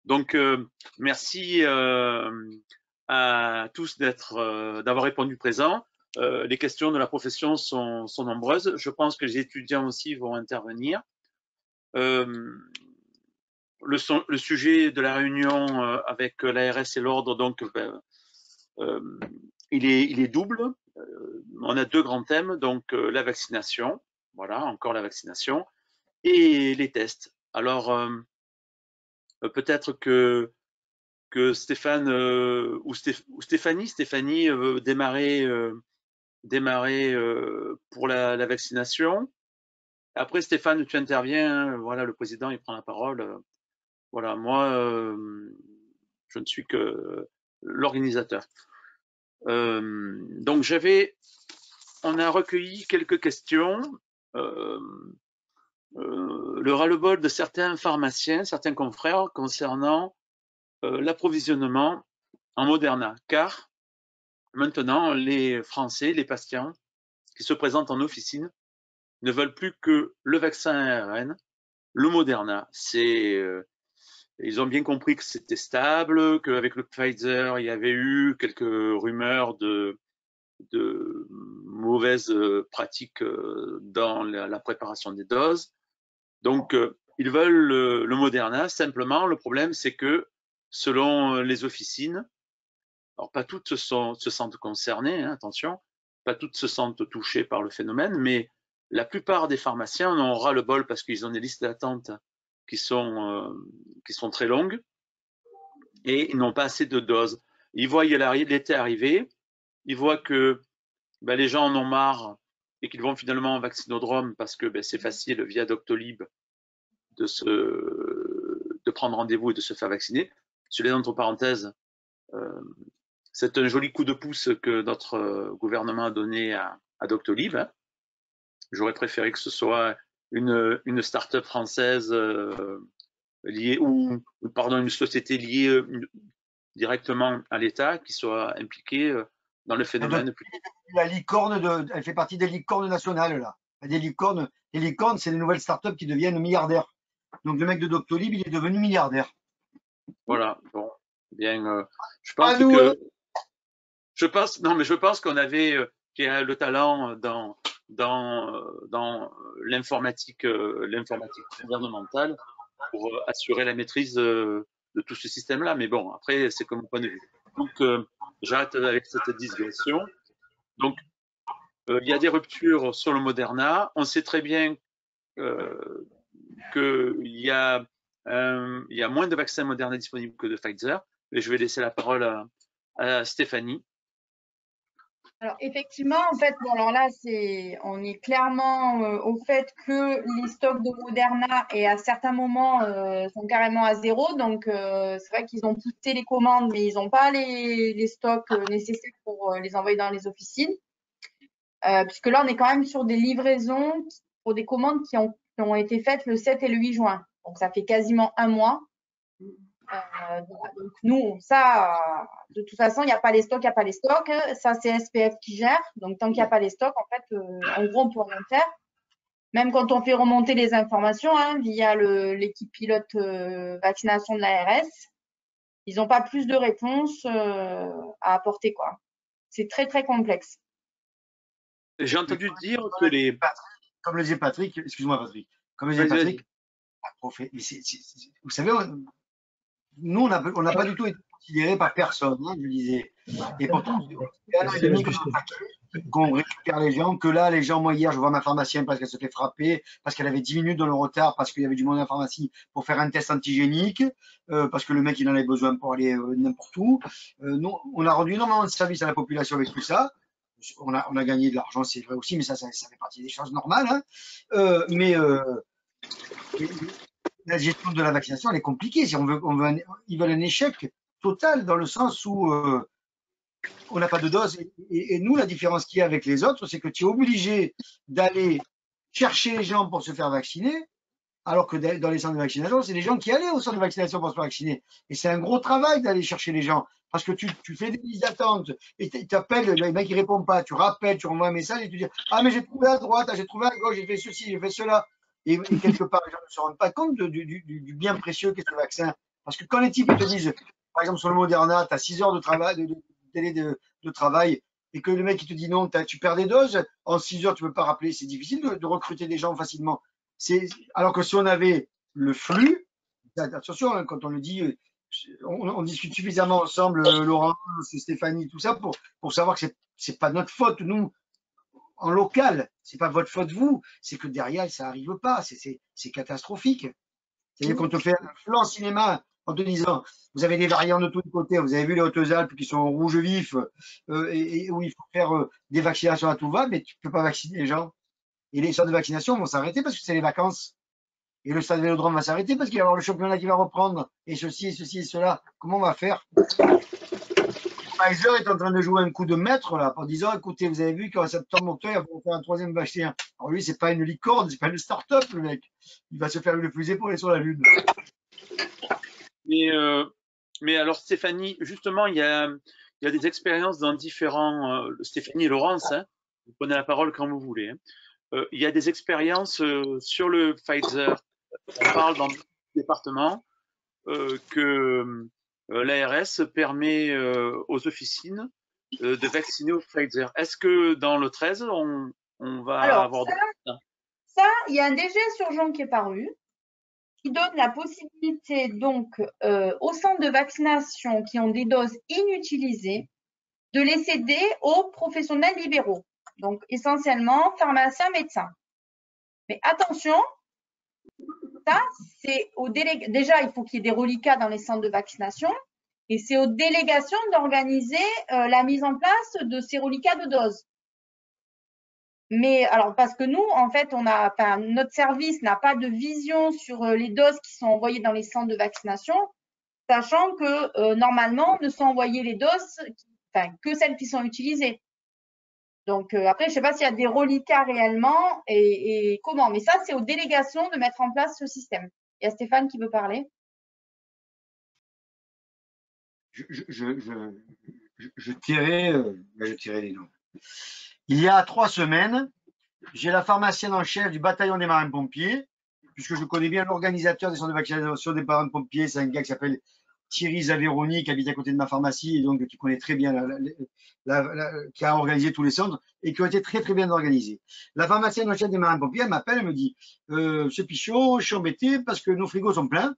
Donc, merci à tous d'avoir répondu présent. Les questions de la profession sont nombreuses. Je pense que les étudiants aussi vont intervenir. Le sujet de la réunion avec l'ARS et l'ordre, donc, il est double. On a deux grands thèmes, donc la vaccination, voilà, encore la vaccination, et les tests. Alors, peut-être que Stéphane ou Stéphanie veut démarrer pour la vaccination. Après, Stéphane, tu interviens. Voilà, le président, il prend la parole. Voilà, moi, je ne suis que l'organisateur. Donc, on a recueilli quelques questions. Le ras-le-bol de certains pharmaciens, certains confrères concernant l'approvisionnement en Moderna, car maintenant, les Français, les patients qui se présentent en officine ne veulent plus que le vaccin ARN, le Moderna. Ils ont bien compris que c'était stable, qu'avec le Pfizer, il y avait eu quelques rumeurs de mauvaises pratiques dans la préparation des doses. Donc, ils veulent le Moderna. Simplement, le problème, c'est que selon les officines, alors pas toutes se sentent concernées, hein, attention, pas toutes se sentent touchées par le phénomène, mais la plupart des pharmaciens en ont ras-le-bol parce qu'ils ont des listes d'attente qui sont très longues et ils n'ont pas assez de doses. Ils voient l'été arriver, ils voient que les gens en ont marre et qu'ils vont finalement en vaccinodrome parce que c'est facile via Doctolib de prendre rendez-vous et de se faire vacciner. Je les entre parenthèses, c'est un joli coup de pouce que notre gouvernement a donné à Doctolib. Hein. J'aurais préféré que ce soit une start-up française liée pardon, une société liée directement à l'État qui soit impliquée dans le phénomène. La licorne, elle fait partie des licornes nationales là. Des licornes, les licornes, c'est les nouvelles start-up qui deviennent milliardaires. Donc le mec de Doctolib, il est devenu milliardaire. Voilà. Bon, bien. Je pense que je pense qu'on avait qu'il y a le talent dans l'informatique gouvernementale pour assurer la maîtrise de tout ce système-là. Mais bon, après, c'est comme mon point de vue. Donc, j'arrête avec cette digression. Donc, il y a des ruptures sur le Moderna. On sait très bien qu'il y a moins de vaccins Moderna disponibles que de Pfizer. Et je vais laisser la parole à Stéphanie. Alors effectivement, en fait, bon alors là, on est clairement au fait que les stocks de Moderna et à certains moments sont carrément à zéro. Donc c'est vrai qu'ils ont poussé les commandes, mais ils n'ont pas les stocks nécessaires pour les envoyer dans les officines. Puisque là, on est quand même sur des livraisons pour des commandes qui ont été faites le 7 et le 8 juin. Donc ça fait quasiment un mois. Donc nous, ça, de toute façon, il n'y a pas les stocks, il n'y a pas les stocks. Ça, c'est SPF qui gère. Donc tant qu'il n'y a pas les stocks, en fait, en gros, on peut rien faire. Même quand on fait remonter les informations via l'équipe pilote vaccination de l'ARS, ils n'ont pas plus de réponses à apporter, quoi. C'est très, très complexe. J'ai entendu dire que les... Comme le disait Patrick, excuse-moi Patrick, comme le disait Patrick, vous savez, nous, on n'a pas du tout été considérés par personne, hein, je disais. Et pourtant, qu'on récupère les gens, que là, les gens, moi hier, je vois ma pharmacienne parce qu'elle se fait frapper, parce qu'elle avait 10 minutes dans le retard, parce qu'il y avait du monde à la pharmacie pour faire un test antigénique, parce que le mec, il en avait besoin pour aller n'importe où. Non, on a rendu énormément de services à la population avec tout ça. On a gagné de l'argent, c'est vrai aussi, mais ça fait partie des choses normales. Hein. La gestion de la vaccination, elle est compliquée. Si ils veulent un échec total dans le sens où on n'a pas de dose. Et nous, la différence qu'il y a avec les autres, c'est que tu es obligé d'aller chercher les gens pour se faire vacciner, alors que dans les centres de vaccination, c'est les gens qui allaient au centre de vaccination pour se faire vacciner. Et c'est un gros travail d'aller chercher les gens. Parce que tu fais des listes d'attente et tu appelles, le mec il répond pas, tu rappelles, tu renvoies un message et tu dis ah mais j'ai trouvé à droite, j'ai trouvé à gauche, j'ai fait ceci, j'ai fait cela. Et quelque part, les gens ne se rendent pas compte du bien précieux qu'est ce vaccin Parce que quand les types ils te disent, par exemple sur le Moderna, tu as 6 heures de travail, de délai de travail, et que le mec il te dit non, tu perds des doses, en 6 heures tu peux pas rappeler, c'est difficile de recruter des gens facilement. Alors que si on avait le flux, attention, hein, quand on le dit, on discute suffisamment ensemble, Laurent, Stéphanie, tout ça, pour savoir que c'est pas notre faute, nous, en local, c'est pas votre faute, vous, c'est que derrière, ça arrive pas, c'est catastrophique. C'est-à-dire qu'on te fait un plan cinéma en te disant, vous avez des variants de tous les côtés, vous avez vu les Hautes-Alpes qui sont en rouge vif, et où il faut faire des vaccinations à tout va, mais tu peux pas vacciner les gens. Et les centres de vaccination vont s'arrêter parce que c'est les vacances. Et le stade Vélodrome va s'arrêter parce qu'il va y avoir le championnat qui va reprendre. Et ceci, et ceci, et cela. Comment on va faire? Pfizer est en train de jouer un coup de maître là, en disant, écoutez, vous avez vu qu'en septembre, octobre, il va faire un troisième vaccin. Alors lui, c'est pas une licorne, c'est pas une start-up, le mec. Il va se faire une fusée pour aller sur la Lune. Mais alors, Stéphanie, justement, il y a des expériences dans différents. Stéphanie et Laurence, hein, vous prenez la parole quand vous voulez. Hein. Il y a des expériences sur le Pfizer. On parle dans le département que l'ARS permet aux officines de vacciner au Pfizer. Est-ce que dans le 13, on va avoir ça, il y a un DG urgent qui est paru, qui donne la possibilité donc aux centres de vaccination qui ont des doses inutilisées de les céder aux professionnels libéraux, donc essentiellement pharmaciens, médecins. Mais attention, ça, c'est aux délégations. Déjà, il faut qu'il y ait des reliquats dans les centres de vaccination et c'est aux délégations d'organiser la mise en place de ces reliquats de doses. Mais alors, parce que nous, en fait, notre service n'a pas de vision sur les doses qui sont envoyées dans les centres de vaccination, sachant que normalement, ne sont envoyées les doses, que celles qui sont utilisées. Donc après, je ne sais pas s'il y a des reliquats réellement et comment, mais ça, c'est aux délégations de mettre en place ce système. Il y a Stéphane qui veut parler. Je tirais les noms. Il y a 3 semaines, j'ai la pharmacienne en chef du bataillon des marins-pompiers, puisque je connais bien l'organisateur des centres de vaccination des marins-pompiers, c'est un gars qui s'appelle Thierry Zaveroni, qui habite à côté de ma pharmacie, et donc qui connaît très bien, qui a organisé tous les centres, et qui ont été très très bien organisés. La pharmacienne en chef des marins-pompiers, elle m'appelle, elle me dit, ce Pichot, je suis embêté parce que nos frigos sont pleins,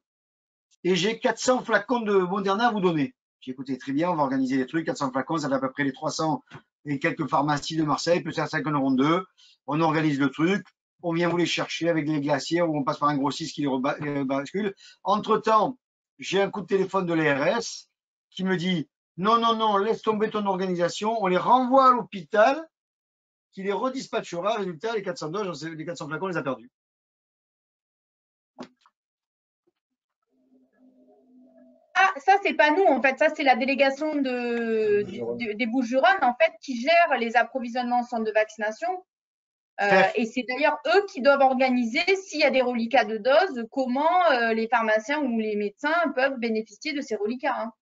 et j'ai 400 flacons de Moderna à vous donner. J'ai écouté, très bien, on va organiser des trucs, 400 flacons, ça fait à peu près les 300 et quelques pharmacies de Marseille, peut-être 5 en auront 2. On organise le truc, on vient vous les chercher avec les glacières ou on passe par un grossiste qui les bascule. Entre-temps, j'ai un coup de téléphone de l'ARS qui me dit non, non, non, laisse tomber ton organisation, on les renvoie à l'hôpital qui les redispatchera. Résultat, les 400 doses, les 400 flacons, on les a perdus. Ah, ça, c'est pas nous, en fait. Ça, c'est la délégation des Bouches-du-Rhône, en fait, qui gère les approvisionnements en centre de vaccination. Et c'est d'ailleurs eux qui doivent organiser, s'il y a des reliquats de doses, comment les pharmaciens ou les médecins peuvent bénéficier de ces reliquats. Hein.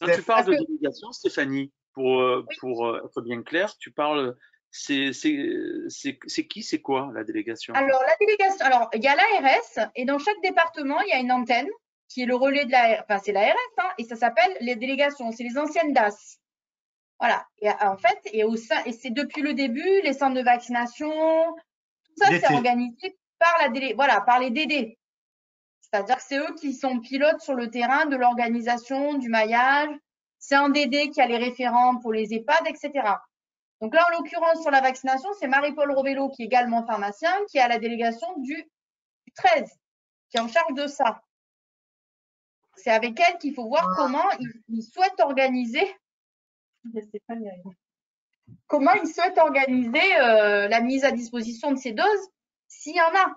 Quand tu parles de délégation, Stéphanie, pour être bien clair, tu parles, c'est qui, c'est quoi la délégation? Alors, la délégation, alors, il y a l'ARS et dans chaque département, il y a une antenne qui est le relais de l'ARS, enfin, c'est l'ARS, hein, et ça s'appelle les délégations, c'est les anciennes DAS. Voilà. Et en fait, et c'est depuis le début, les centres de vaccination, tout ça, c'est organisé par par les DD. C'est-à-dire que c'est eux qui sont pilotes sur le terrain de l'organisation, du maillage. C'est un DD qui a les référents pour les EHPAD, etc. Donc là, en l'occurrence, sur la vaccination, c'est Marie-Paul Rovello, qui est également pharmacien, qui est à la délégation du 13, qui est en charge de ça. C'est avec elle qu'il faut voir comment ils souhaitent organiser. Comment ils souhaitent organiser la mise à disposition de ces doses, s'il y en a.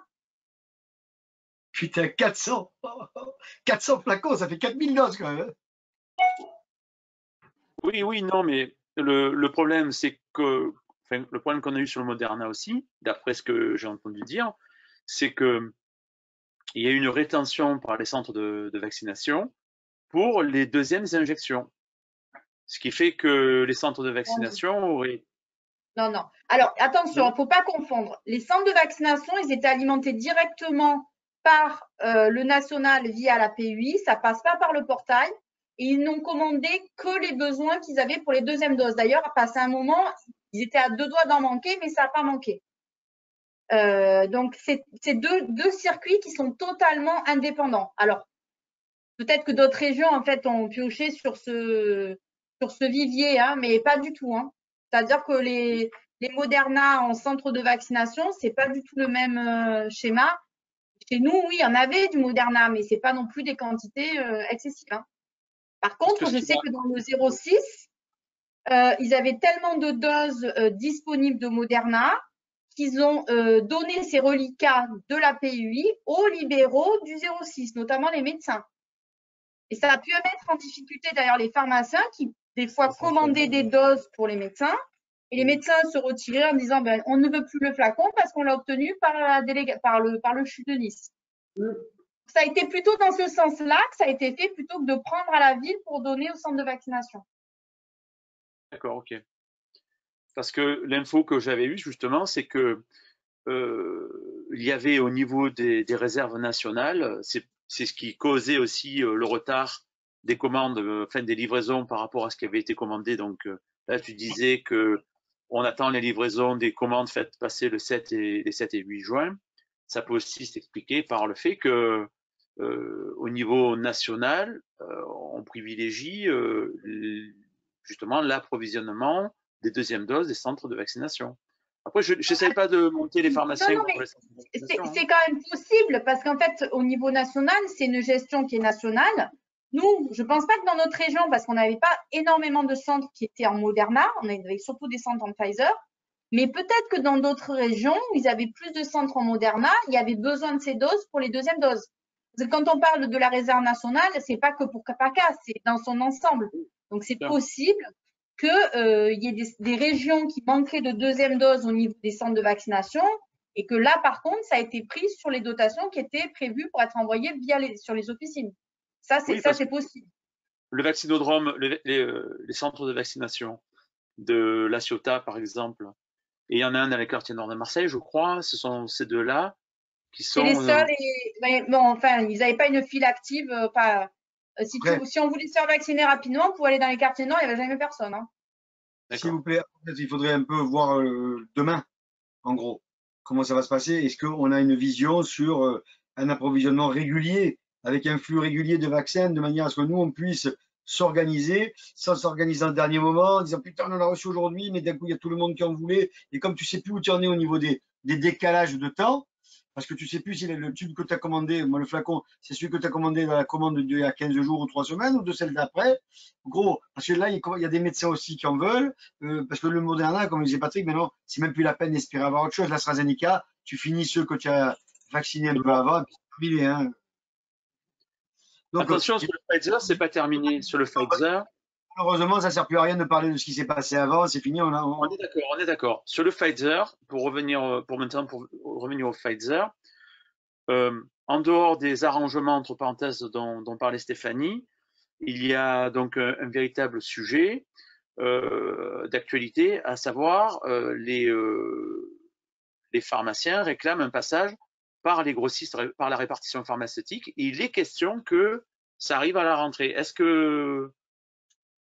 Putain, 400 flacons, ça fait 4000 doses quand même. Oui, non, mais le problème, c'est que, enfin, le problème qu'on a eu sur le Moderna aussi, d'après ce que j'ai entendu dire, c'est que il y a eu une rétention par les centres de vaccination pour les deuxièmes injections. Ce qui fait que les centres de vaccination auraient… Non, non. Alors, attention, il ne faut pas confondre. Les centres de vaccination, ils étaient alimentés directement par le national via la PUI, ça passe pas par le portail. Et ils n'ont commandé que les besoins qu'ils avaient pour les deuxièmes doses. D'ailleurs, passé un moment, ils étaient à 2 doigts d'en manquer, mais ça n'a pas manqué. Donc, c'est deux circuits qui sont totalement indépendants. Alors, peut-être que d'autres régions, en fait, ont pioché sur ce vivier, hein, mais pas du tout. Hein. C'est-à-dire que les Moderna en centre de vaccination, c'est pas du tout le même schéma. Chez nous, oui, il y en avait du Moderna, mais c'est pas non plus des quantités excessives. Hein. Par contre, je sais que dans le 06, ils avaient tellement de doses disponibles de Moderna qu'ils ont donné ces reliquats de la PUI aux libéraux du 06, notamment les médecins. Et ça a pu mettre en difficulté d'ailleurs les pharmaciens qui, des fois, commandaient des doses pour les médecins. Et les médecins se retiraient en disant ben, on ne veut plus le flacon parce qu'on l'a obtenu par le CHU de Nice. Ça a été plutôt dans ce sens-là que ça a été fait plutôt que de prendre à la ville pour donner au centre de vaccination. D'accord, ok. Parce que l'info que j'avais eue justement, c'est que il y avait au niveau des réserves nationales, c'est ce qui causait aussi le retard des commandes, enfin des livraisons par rapport à ce qui avait été commandé. Donc là, tu disais que on attend les livraisons des commandes faites passer les 7 et 8 juin. Ça peut aussi s'expliquer par le fait que au niveau national, on privilégie justement l'approvisionnement des deuxièmes doses des centres de vaccination. Après, je n'essaye pas de monter les pharmaciens. Non, mais c'est quand même possible parce qu'en fait, au niveau national, c'est une gestion qui est nationale. Nous, je ne pense pas que dans notre région, parce qu'on n'avait pas énormément de centres qui étaient en Moderna, on avait surtout des centres en Pfizer, mais peut-être que dans d'autres régions, ils avaient plus de centres en Moderna, il y avait besoin de ces doses pour les deuxièmes doses. Parce que quand on parle de la réserve nationale, c'est pas que pour Capacas, c'est dans son ensemble. Donc, c'est possible qu'il y ait des régions qui manqueraient de deuxième dose au niveau des centres de vaccination et que là, par contre, ça a été pris sur les dotations qui étaient prévues pour être envoyées sur les officines. Ça, c'est possible. Le vaccinodrome, les centres de vaccination de La Ciotat, par exemple, et il y en a un dans les quartiers nord de Marseille, je crois, ce sont ces deux-là qui sont… C'est les seuls, mais bon, enfin, ils n'avaient pas une file active. Si on voulait se faire vacciner rapidement, on pouvait aller dans les quartiers nord, il n'y avait jamais personne. Hein. S'il vous plaît, il faudrait un peu voir demain, en gros, comment ça va se passer. Est-ce qu'on a une vision sur un approvisionnement régulier, avec un flux régulier de vaccins, de manière à ce que nous, on puisse s'organiser, sans s'organiser en dernier moment, en disant putain, on en a reçu aujourd'hui, mais d'un coup, il y a tout le monde qui en voulait. Et comme tu sais plus où tu en es au niveau des décalages de temps, parce que tu sais plus si le tube que tu as commandé, moi le flacon, c'est celui que tu as commandé dans la commande d'il y a 15 jours ou 3 semaines ou de celle d'après. Gros, parce que là, il y a des médecins aussi qui en veulent, parce que le Moderna, comme disait Patrick, maintenant, c'est même plus la peine d'espérer avoir autre chose. L'AstraZeneca, tu finis ceux que tu as vaccinés un peu avant, et puis tu hein. Donc, attention, sur le Pfizer, c'est pas terminé. Sur le Pfizer, malheureusement, ça ne sert plus à rien de parler de ce qui s'est passé avant, c'est fini. On est d'accord. Sur le Pfizer, pour revenir au Pfizer, en dehors des arrangements entre parenthèses dont parlait Stéphanie, il y a donc un véritable sujet d'actualité, à savoir les pharmaciens réclament un passage par les grossistes, par la répartition pharmaceutique, et il est question que ça arrive à la rentrée. Est-ce que…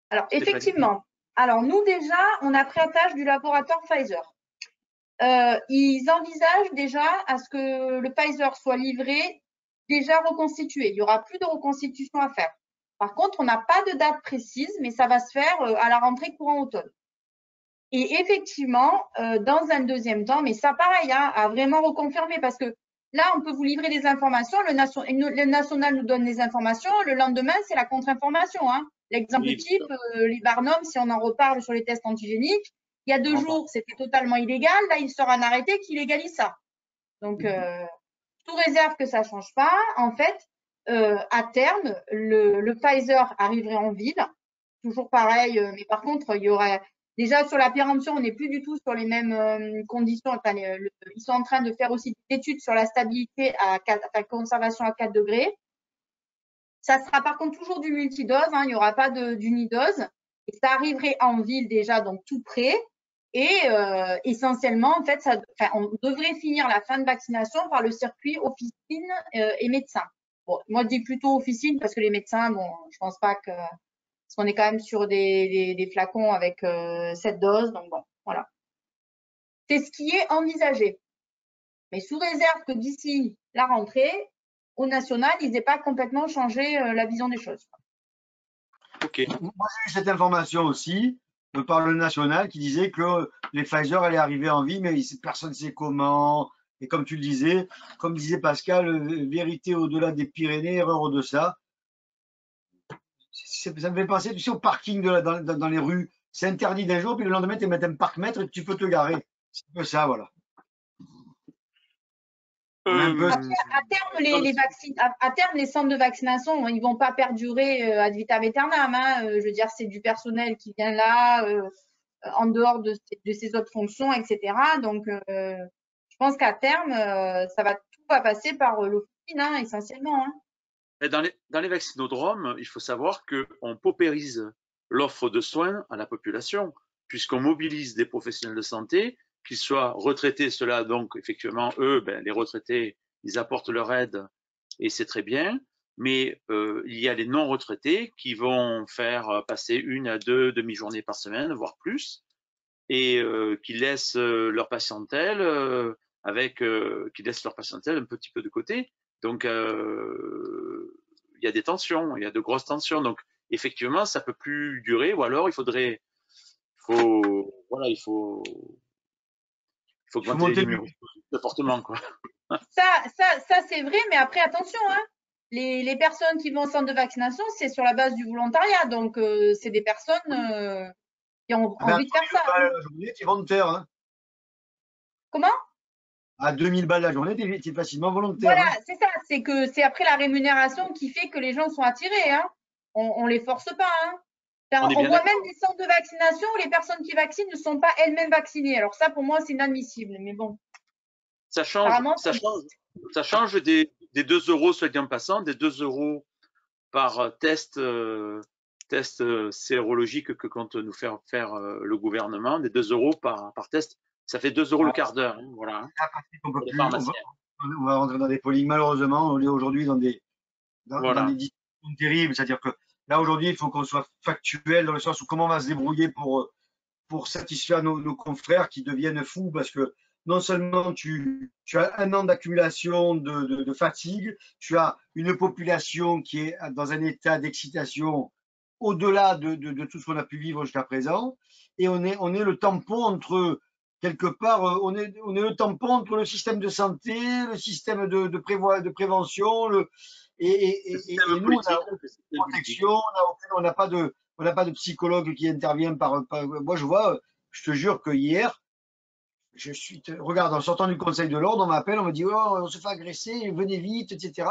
Alors, effectivement. Alors, nous, déjà, on a pris à tâche du laboratoire Pfizer. Ils envisagent déjà à ce que le Pfizer soit livré déjà reconstitué. Il n'y aura plus de reconstitution à faire. Par contre, on n'a pas de date précise, mais ça va se faire à la rentrée courant automne. Et effectivement, dans un deuxième temps, mais ça pareil, hein, à vraiment reconfirmer, parce que là, on peut vous livrer des informations, le national nous donne des informations, le lendemain, c'est la contre-information. Hein. L'exemple type, les Barnum, si on en reparle sur les tests antigéniques, il y a 2 jours, c'était totalement illégal, là, il sort un arrêté qui légalise ça. Donc, sous réserve que ça ne change pas, en fait, à terme, le Pfizer arriverait en ville, toujours pareil, mais par contre, il y aurait… Déjà, sur la péremption, on n'est plus du tout sur les mêmes conditions. Enfin, ils sont en train de faire aussi des études sur la stabilité à conservation à 4 degrés. Ça sera par contre toujours du multidose, hein, il n'y aura pas d'unidose. Et ça arriverait en ville déjà, donc tout près. Et essentiellement, en fait, on devrait finir la fin de vaccination par le circuit officine et médecin. Bon, moi, je dis plutôt officine parce que les médecins, bon, je pense pas que… Parce qu'on est quand même sur des flacons avec 7 doses. Donc, bon, voilà. C'est ce qui est envisagé. Mais sous réserve que d'ici la rentrée, au national, ils n'aient pas complètement changé la vision des choses. Ok. Moi, j'ai eu cette information aussi par le national qui disait que les Pfizer allaient arriver en vie, mais personne ne sait comment. Et comme tu le disais, comme disait Pascal, vérité au-delà des Pyrénées, erreur au-delà. Ça me fait penser, tu sais, au parking dans les rues. C'est interdit d'un jour, puis le lendemain, tu mets un parc-mètre et tu peux te garer. C'est un peu ça, voilà. On a un peu… Après, à terme, à terme, les centres de vaccination, ils vont pas perdurer ad vitam aeternam. Hein. Je veux dire, c'est du personnel qui vient là, en dehors de ses autres fonctions, etc. Donc, je pense qu'à terme, tout va passer par l'officine, hein, essentiellement. Hein. Et dans les vaccinodromes, il faut savoir qu'on paupérise l'offre de soins à la population, puisqu'on mobilise des professionnels de santé, qu'ils soient retraités, ceux-là, donc effectivement, eux, les retraités, ils apportent leur aide et c'est très bien, mais il y a les non-retraités qui vont faire passer 1 à 2 demi-journées par semaine, voire plus, et qui laissent leur patientèle qui laissent leur patientèle un petit peu de côté. Donc, il y a des tensions, il y a de grosses tensions. Donc, effectivement, ça peut plus durer, ou alors il faut augmenter les monter le… numéros de portement, quoi. Ça c'est vrai, mais après, attention, hein. Les personnes qui vont au centre de vaccination, c'est sur la base du volontariat. Donc, c'est des personnes qui ont envie de faire ça. À la journée, tu es volontaire. Hein. Comment? À 2000 balles la journée, tu es facilement volontaire. Voilà, Hein. c'est ça. C'est que c'est après la rémunération qui fait que les gens sont attirés. Hein. On les force pas. Hein. On voit même des centres de vaccination où les personnes qui vaccinent ne sont pas elles-mêmes vaccinées. Alors ça, pour moi, c'est inadmissible. Mais bon. Ça change des 2 €, soit dit en passant, des 2 € par test sérologique que compte nous faire le gouvernement, des 2 € par test. Ça fait 2 € le quart d'heure. Hein, voilà. On va rentrer dans des polémiques. Malheureusement, on est aujourd'hui dans des discussions terribles. C'est-à-dire que là, aujourd'hui, il faut qu'on soit factuel dans le sens où comment on va se débrouiller pour satisfaire nos confrères qui deviennent fous parce que non seulement tu as 1 an d'accumulation de fatigue, tu as une population qui est dans un état d'excitation au-delà de tout ce qu'on a pu vivre jusqu'à présent, et on est le tampon entre, quelque part, on est le tampon entre le système de santé, le système de prévention, et nous, on a aucune protection, on n'a pas de psychologue qui intervient moi, je vois, je te jure que hier, regarde, en sortant du Conseil de l'Ordre, on m'appelle, on me dit, oh, on se fait agresser, venez vite, etc.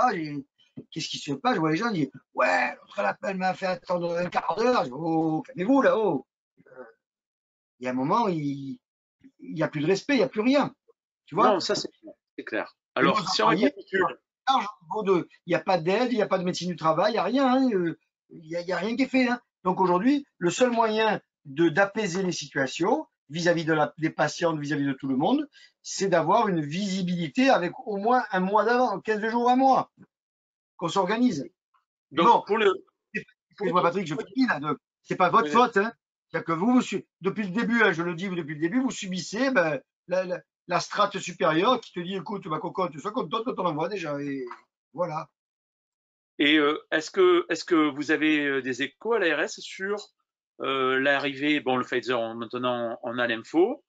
Qu'est-ce qui se passe? Je vois les gens dire, ouais, l'autre l'appel m'a fait attendre un quart d'heure. Oh, calmez-vous là-haut. Il y a un moment, il n'y a plus de respect, il n'y a plus rien. Tu vois? Non, ça c'est clair. Alors, si on récapitule. Il n'y a pas d'aide, il n'y a pas de médecine du travail, il n'y a rien. Hein, il n'y a rien qui est fait. Hein. Donc aujourd'hui, le seul moyen d'apaiser les situations vis-à-vis des patients, vis-à-vis de tout le monde, c'est d'avoir une visibilité avec au moins un mois d'avant, 15 jours, un mois, qu'on s'organise. Donc, bon, excuse-moi Patrick, je finis là. C'est pas votre faute. Hein. C'est-à-dire que vous, depuis le début, hein, je le dis depuis le début, vous subissez la strate supérieure qui te dit, écoute, ma cocotte, sois contente quand on envoie déjà. Et voilà. Et est-ce que vous avez des échos à l'ARS sur l'arrivée, bon, le Pfizer, maintenant, on a l'info,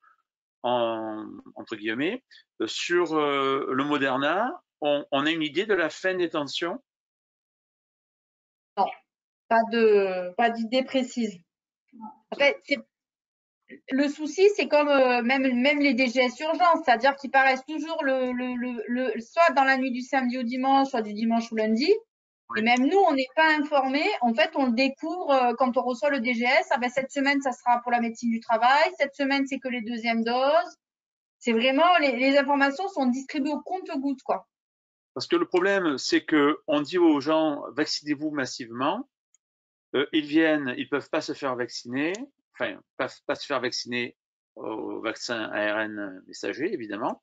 entre guillemets, sur le Moderna, on a une idée de la fin des tensions? Non, pas d'idée précise. En fait, le souci, c'est comme même les DGS urgences, c'est-à-dire qu'ils paraissent toujours soit dans la nuit du samedi au dimanche, soit du dimanche au lundi. Oui. Et même nous, on n'est pas informés. En fait, on le découvre quand on reçoit le DGS. Ah ben, cette semaine, ça sera pour la médecine du travail. Cette semaine, c'est que les 2e doses. C'est vraiment, les informations sont distribuées au compte-gouttes, quoi. Parce que le problème, c'est qu'on dit aux gens, vaccinez-vous massivement. Ils viennent, ils peuvent pas se faire vacciner. Enfin, pas se faire vacciner au vaccin ARN messager, évidemment.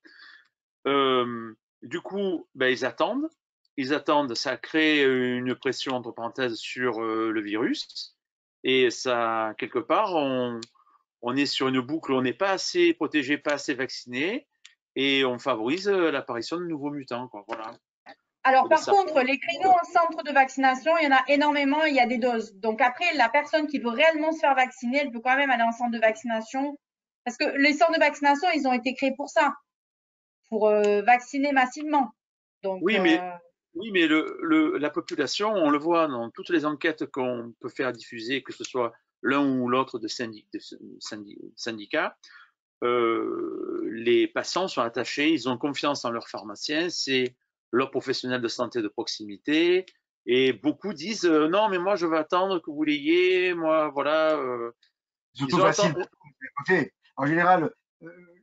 Du coup, ben, ils attendent, ça crée une pression, entre parenthèses, sur le virus, et ça, quelque part, on est sur une boucle où on n'est pas assez protégé, pas assez vacciné, et on favorise l'apparition de nouveaux mutants, quoi. Voilà. Alors, Et par ça, contre, les créneaux en centre de vaccination, il y en a énormément, il y a des doses. Donc, après, la personne qui veut réellement se faire vacciner, elle peut quand même aller en centre de vaccination. Parce que les centres de vaccination, ils ont été créés pour ça, pour vacciner massivement. Donc, oui, mais la population, on le voit dans toutes les enquêtes qu'on peut faire diffuser, que ce soit l'un ou l'autre de syndicats, les patients sont attachés, ils ont confiance en leur pharmacien, c'est leur professionnel de santé de proximité, et beaucoup disent non, mais moi je veux attendre que vous l'ayez, moi voilà. Surtout Ils ont facile attendu. côté. En général,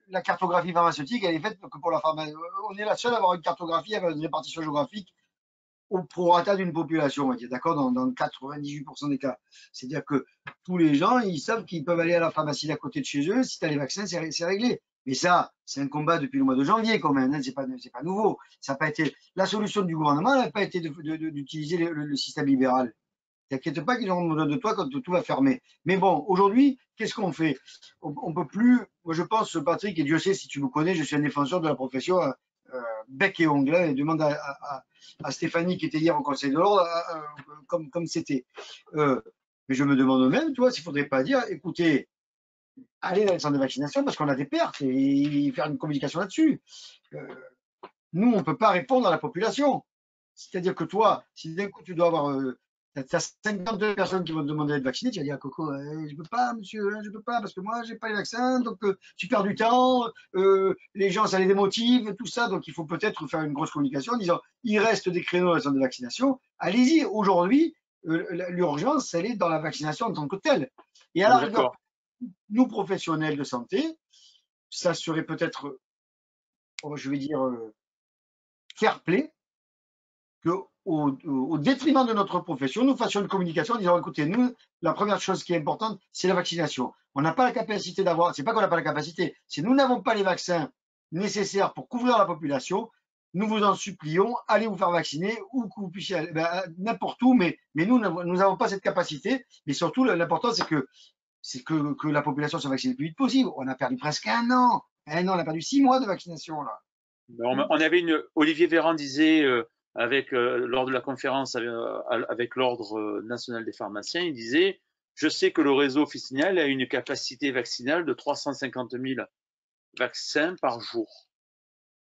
la cartographie pharmaceutique, elle est faite que pour la pharmacie. On est la seule à avoir une cartographie avec une répartition géographique au prorata d'une population, on va dire, d'accord, dans 98% des cas. C'est-à-dire que tous les gens, ils savent qu'ils peuvent aller à la pharmacie d'à côté de chez eux, si tu as les vaccins, c'est réglé. Mais ça, c'est un combat depuis le mois de janvier quand même, hein, c'est pas nouveau. Ça n'a pas été, la solution du gouvernement n'a pas été d'utiliser le système libéral. T'inquiète pas qu'ils auront besoin de toi quand tout va fermer. Mais bon, aujourd'hui, qu'est-ce qu'on fait? On peut plus. Moi, je pense, Patrick, et Dieu sait si tu me connais, je suis un défenseur de la profession bec et ongle. Et demande à Stéphanie qui était hier au Conseil de l'ordre, comme c'était. Mais je me demande même, tu vois, s'il ne faudrait pas dire, écoutez, allez dans les centres de vaccination parce qu'on a des pertes et faire une communication là-dessus. Nous, on ne peut pas répondre à la population. C'est-à-dire que toi, si d'un coup tu dois avoir tu as 52 personnes qui vont te demander d'être vacciné, tu vas dire Coco, je ne peux pas, monsieur, je ne peux pas, parce que moi, je n'ai pas les vaccins, donc tu perds du temps, les gens, ça les démotive, tout ça. Donc, il faut peut-être faire une grosse communication en disant il reste des créneaux dans les centres de vaccination. Allez-y, aujourd'hui, l'urgence, elle est dans la vaccination en tant que telle. Et à On la est rigueur, d'accord. nous, professionnels de santé, ça serait peut-être, je vais dire, fair play que, au détriment de notre profession, nous fassions une communication en disant écoutez, nous, la première chose qui est importante, c'est la vaccination. On n'a pas la capacité d'avoir, c'est pas qu'on n'a pas la capacité, c'est nous n'avons pas les vaccins nécessaires pour couvrir la population. Nous vous en supplions, allez vous faire vacciner où que vous puissiez aller, n'importe où, mais nous n'avons pas cette capacité. Mais surtout, l'important, c'est que la population se vaccine le plus vite possible. On a perdu presque un an. Un an, on a perdu 6 mois de vaccination, là. On avait Olivier Véran disait lors de la conférence avec l'Ordre national des pharmaciens, il disait je sais que le réseau officinal a une capacité vaccinale de 350 000 vaccins par jour.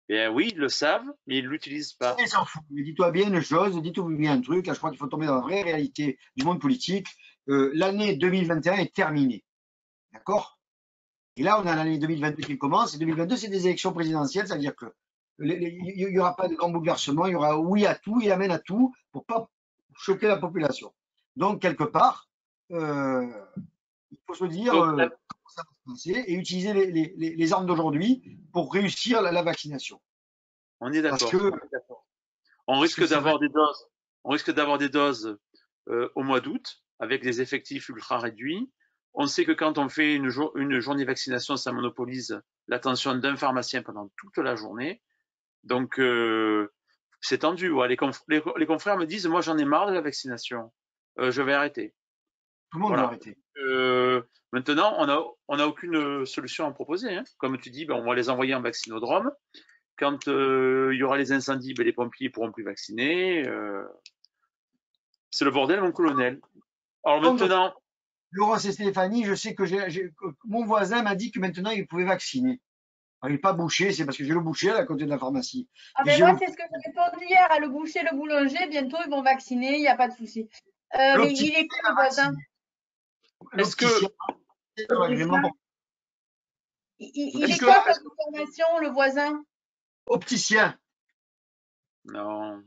Bien oui, ils le savent, mais ils ne l'utilisent pas. Il s'en fout. Mais dis-toi bien une chose, dis-toi bien un truc. Là, je crois qu'il faut tomber dans la vraie réalité du monde politique. L'année 2021 est terminée. D'accord? Et là, on a l'année 2022 qui commence. Et 2022, c'est des élections présidentielles. Ça veut dire que il n'y aura pas de grand bouleversement. Il y aura oui à tout, il amène à tout pour pas choquer la population. Donc, quelque part, il faut se dire Donc, comment ça va se passer et utiliser les armes d'aujourd'hui pour réussir la vaccination. on est Parce d'accord. que On parce que risque c'est vrai. d'avoir des doses. On risque d'avoir des doses au mois d'août avec des effectifs ultra réduits. On sait que quand on fait une journée vaccination, ça monopolise l'attention d'un pharmacien pendant toute la journée. Donc, c'est tendu. Ouais. Les confrères me disent, moi, j'en ai marre de la vaccination. Je vais arrêter. Tout le monde veut Voilà. arrêter. Maintenant, on a aucune solution à proposer. Hein. Comme tu dis, ben, on va les envoyer en vaccinodrome. Quand il y aura les incendies, ben, les pompiers ne pourront plus vacciner. C'est le bordel, mon colonel. Alors Donc, maintenant, Laurence et Stéphanie, je sais que mon voisin m'a dit que maintenant il pouvait vacciner. Alors, il n'est pas bouché, c'est parce que j'ai le boucher à côté de la pharmacie. ah Et ben j'ai moi, c'est ce que j'ai répondu hier à le boucher, le boulanger. Bientôt, ils vont vacciner, il n'y a pas de souci. Mais il l'opticien est quoi, le voisin? est-ce que, l'opticien a l'agrément pour Il est-ce est que, quoi est-ce comme formation, le voisin? opticien. non,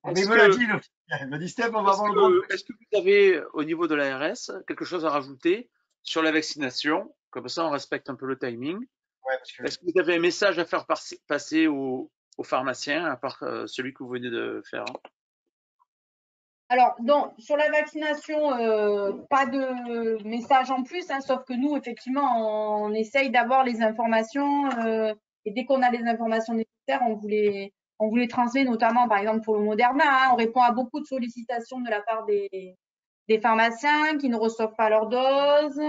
Ah, mais il est-ce me l'a que, dit, l'opticien. Il m'a dit Steph, on va avoir le droit de est-ce que vous avez au niveau de l'ARS quelque chose à rajouter sur la vaccination? Comme ça, on respecte un peu le timing. ouais, parce que Est-ce que vous avez un message à faire passer aux pharmaciens, à part celui que vous venez de faire? Alors, sur la vaccination, pas de message en plus, hein, sauf que nous, effectivement, on essaye d'avoir les informations et dès qu'on a les informations nécessaires, on vous les transmet, notamment, par exemple, pour le Moderna. Hein, on répond à beaucoup de sollicitations de la part des pharmaciens qui ne reçoivent pas leur dose,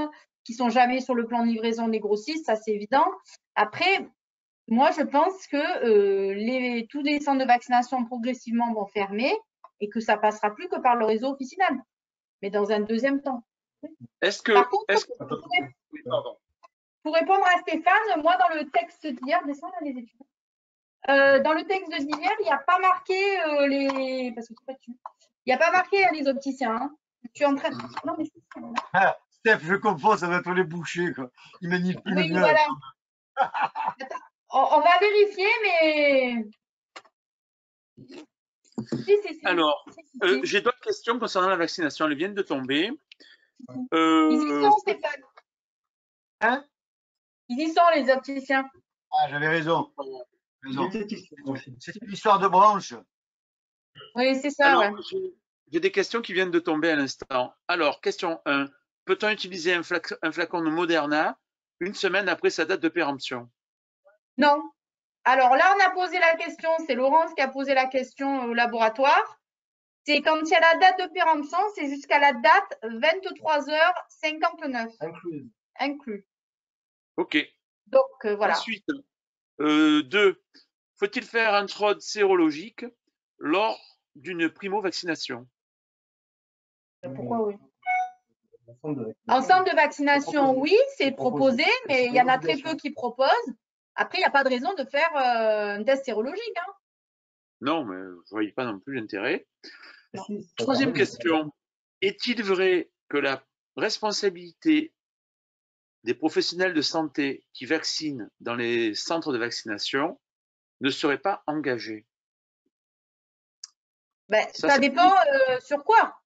qui sont jamais sur le plan de livraison des grossistes, ça c'est évident. Après, moi, je pense que tous les centres de vaccination progressivement vont fermer et que ça passera plus que par le réseau officinal, mais dans un deuxième temps. Est-ce que, Par contre, oui, pardon. Pour répondre à Stéphane, moi dans le texte d'hier, descends là les études. Dans le texte d'hier, il n'y a pas marqué les, parce que c'est pas dessus. Il n'y a pas marqué les opticiens. Hein. Tu es en train. Non mais c'est ça. Ah, Steph, je comprends, ça va être les bouchers, quoi. Ils manipulent Oui, bien. voilà. Attends, on va vérifier, mais. Si. Alors, j'ai d'autres questions concernant la vaccination. Elles viennent de tomber. Ils y sont, Stéphane. Hein? Ils y sont, les opticiens. Ah, j'avais raison. C'est une histoire de branche. Oui, c'est ça, Alors, ouais. J'ai des questions qui viennent de tomber à l'instant. Alors, question 1. Peut-on utiliser un flacon de Moderna une semaine après sa date de péremption? Non. Alors là, on a posé la question, c'est Laurence qui a posé la question au laboratoire. C'est quand il y a la date de péremption, c'est jusqu'à la date 23h59. Inclus. OK. Donc, voilà. Ensuite, 2. Faut-il faire un TROD sérologique lors d'une primo-vaccination? Pourquoi oui? En centre de vaccination, oui, c'est proposé, mais il y en a très peu qui proposent. Après, il n'y a pas de raison de faire un test sérologique. Hein. Non, mais je ne voyais pas non plus l'intérêt. Troisième question. Est-il vrai que la responsabilité des professionnels de santé qui vaccinent dans les centres de vaccination ne serait pas engagée? Ben, ça dépend sur quoi.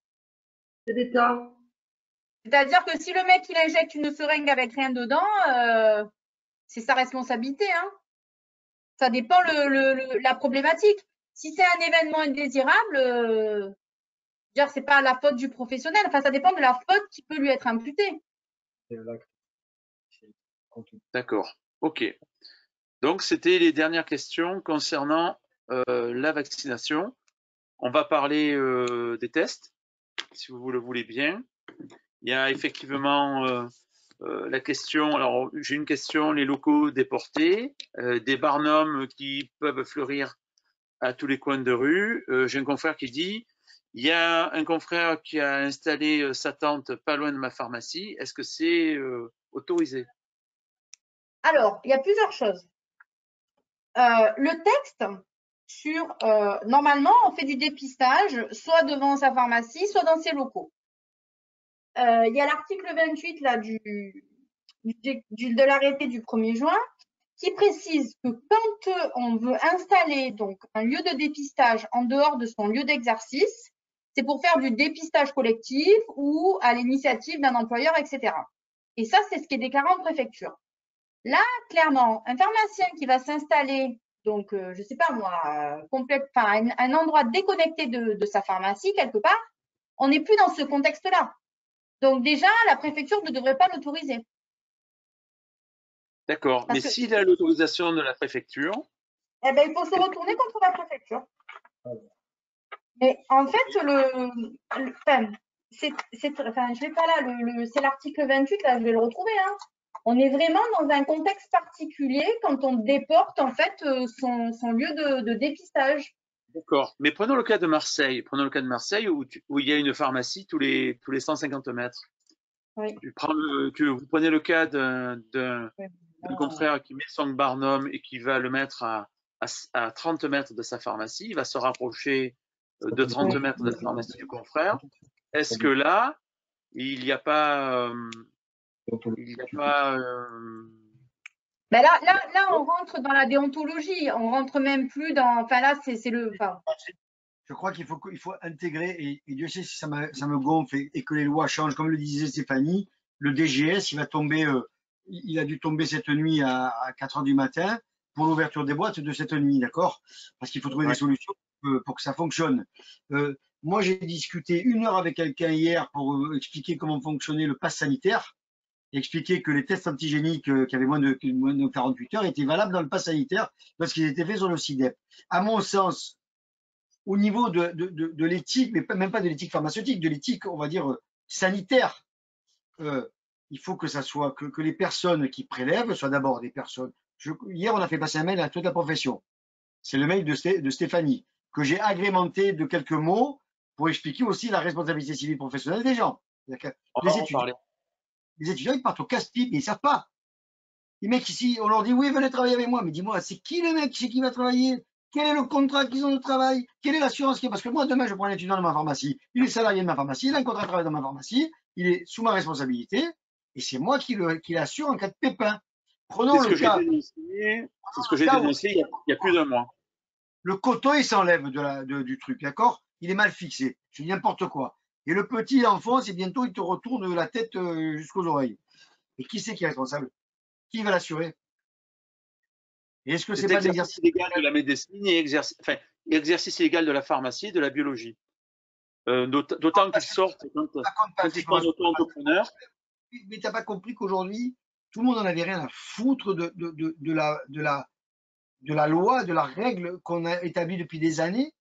C'est des cas. C'est-à-dire que si le mec il injecte une seringue avec rien dedans, c'est sa responsabilité. Hein. Ça dépend la problématique. Si c'est un événement indésirable, c'est pas la faute du professionnel. Enfin, ça dépend de la faute qui peut lui être imputée. D'accord. OK. Donc, c'était les dernières questions concernant la vaccination. On va parler des tests, si vous le voulez bien. Il y a effectivement la question, alors j'ai une question, les locaux déportés, des barnums qui peuvent fleurir à tous les coins de rue. J'ai un confrère qui dit, il y a un confrère qui a installé sa tente pas loin de ma pharmacie. Est-ce que c'est autorisé? Alors, il y a plusieurs choses. Le texte sur, normalement, on fait du dépistage, soit devant sa pharmacie, soit dans ses locaux. Il y a l'article 28 là, de l'arrêté du 1er juin qui précise que quand on veut installer donc un lieu de dépistage en dehors de son lieu d'exercice, c'est pour faire du dépistage collectif ou à l'initiative d'un employeur, etc. Et ça, c'est ce qui est déclaré en préfecture. Là, clairement, un pharmacien qui va s'installer, donc, je sais pas moi, un endroit déconnecté de sa pharmacie, quelque part, on n'est plus dans ce contexte-là. Donc, déjà, la préfecture ne devrait pas l'autoriser. D'accord. Mais s'il a l'autorisation de la préfecture, eh ben, il faut se retourner contre la préfecture. Mais en fait, je vais pas là, c'est l'article 28, là, je vais le retrouver. Hein. On est vraiment dans un contexte particulier quand on déporte en fait son lieu de dépistage. D'accord. Mais prenons le cas de Marseille. Prenons le cas de Marseille où il y a une pharmacie tous les 150 mètres. Oui. Vous prenez le cas d'un confrère qui met son barnum et qui va le mettre à 30 mètres de sa pharmacie. Il va se rapprocher de 30 mètres de la pharmacie du confrère. Est-ce que là, il n'y a pas Ben là, on rentre dans la déontologie. On rentre même plus dans. Enfin là, c'est le. Enfin, je crois qu'il faut intégrer, et Dieu sait si ça me gonfle et que les lois changent, comme le disait Stéphanie, le DGS, il a dû tomber cette nuit à 4 heures du matin pour l'ouverture des boîtes de cette nuit, d'accord? Parce qu'il faut trouver des solutions pour que ça fonctionne. Moi, j'ai discuté 1 heure avec quelqu'un hier pour expliquer comment fonctionnait le pass sanitaire, et expliquer que les tests antigéniques qui avaient moins de 48 heures étaient valables dans le pass sanitaire parce qu'ils étaient faits sur le SIDEP. À mon sens, au niveau de l'éthique, mais même pas de l'éthique pharmaceutique, de l'éthique, on va dire, sanitaire, il faut que ça soit que les personnes qui prélèvent soient d'abord des personnes. Hier, on a fait passer un mail à toute la profession. C'est le mail de Stéphanie, que j'ai agrémenté de quelques mots pour expliquer aussi la responsabilité civile professionnelle des gens. On va en parler. Les étudiants, ils partent au casse-pipe, mais ils ne savent pas. Les mecs ici, on leur dit oui, venez travailler avec moi. Mais dis-moi, c'est qui le mec chez qui va travailler? Quel est le contrat qu'ils ont de travail? Quelle est l'assurance qu'il y a? Parce que moi, demain, je prends un étudiant de ma pharmacie. Il est salarié de ma pharmacie, il a un contrat de travail dans ma pharmacie, il est sous ma responsabilité, et c'est moi qui l'assure en cas de pépin. Prenons le cas. C'est ce que j'ai dénoncé il y a plus d'1 mois. Le coton, il s'enlève du truc, d'accord? Il est mal fixé. Je dis n'importe quoi. Et le petit enfonce et bientôt, il te retourne la tête jusqu'aux oreilles. Et qui c'est qui est responsable? Qui va l'assurer? Et est-ce que c'est pas l'exercice illégal de la médecine et exercice illégal de la pharmacie et de la biologie? D'autant qu'ils sortent quand ils sont auto-entrepreneurs. Mais tu n'as pas compris qu'aujourd'hui, tout le monde n'en avait rien à foutre de la loi, de la règle qu'on a établie depuis des années,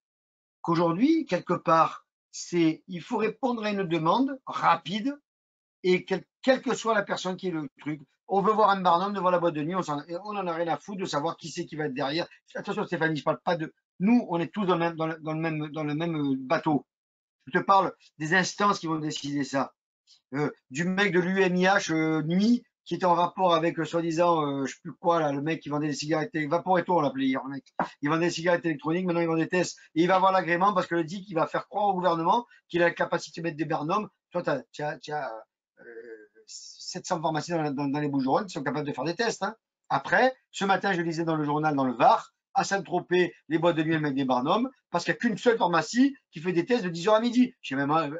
qu'aujourd'hui, quelque part, il faut répondre à une demande rapide et quelle que soit la personne qui est le truc. On veut voir un barnum devant la boîte de nuit, on en a rien à foutre de savoir qui c'est qui va être derrière. Attention Stéphanie, je parle pas de nous, on est tous dans le même bateau. Je te parle des instances qui vont décider ça. Du mec de l'UMIH nuit qui était en rapport avec soi-disant, je sais plus quoi là, le mec qui vendait des cigarettes, Vaporetto on l'appelait hier, le mec. Il vendait des cigarettes électroniques, maintenant il vend des tests et il va avoir l'agrément parce que le dit qu'il va faire croire au gouvernement qu'il a la capacité de mettre des barnums. Toi, tu as 700 pharmacies dans les Bouches-du-Rhône qui sont capables de faire des tests. Hein. Après, ce matin, je lisais dans le journal dans le Var, à Saint-Tropez, les boîtes de nuit mettent des barnums parce qu'il n'y a qu'une seule pharmacie qui fait des tests de 10h à midi.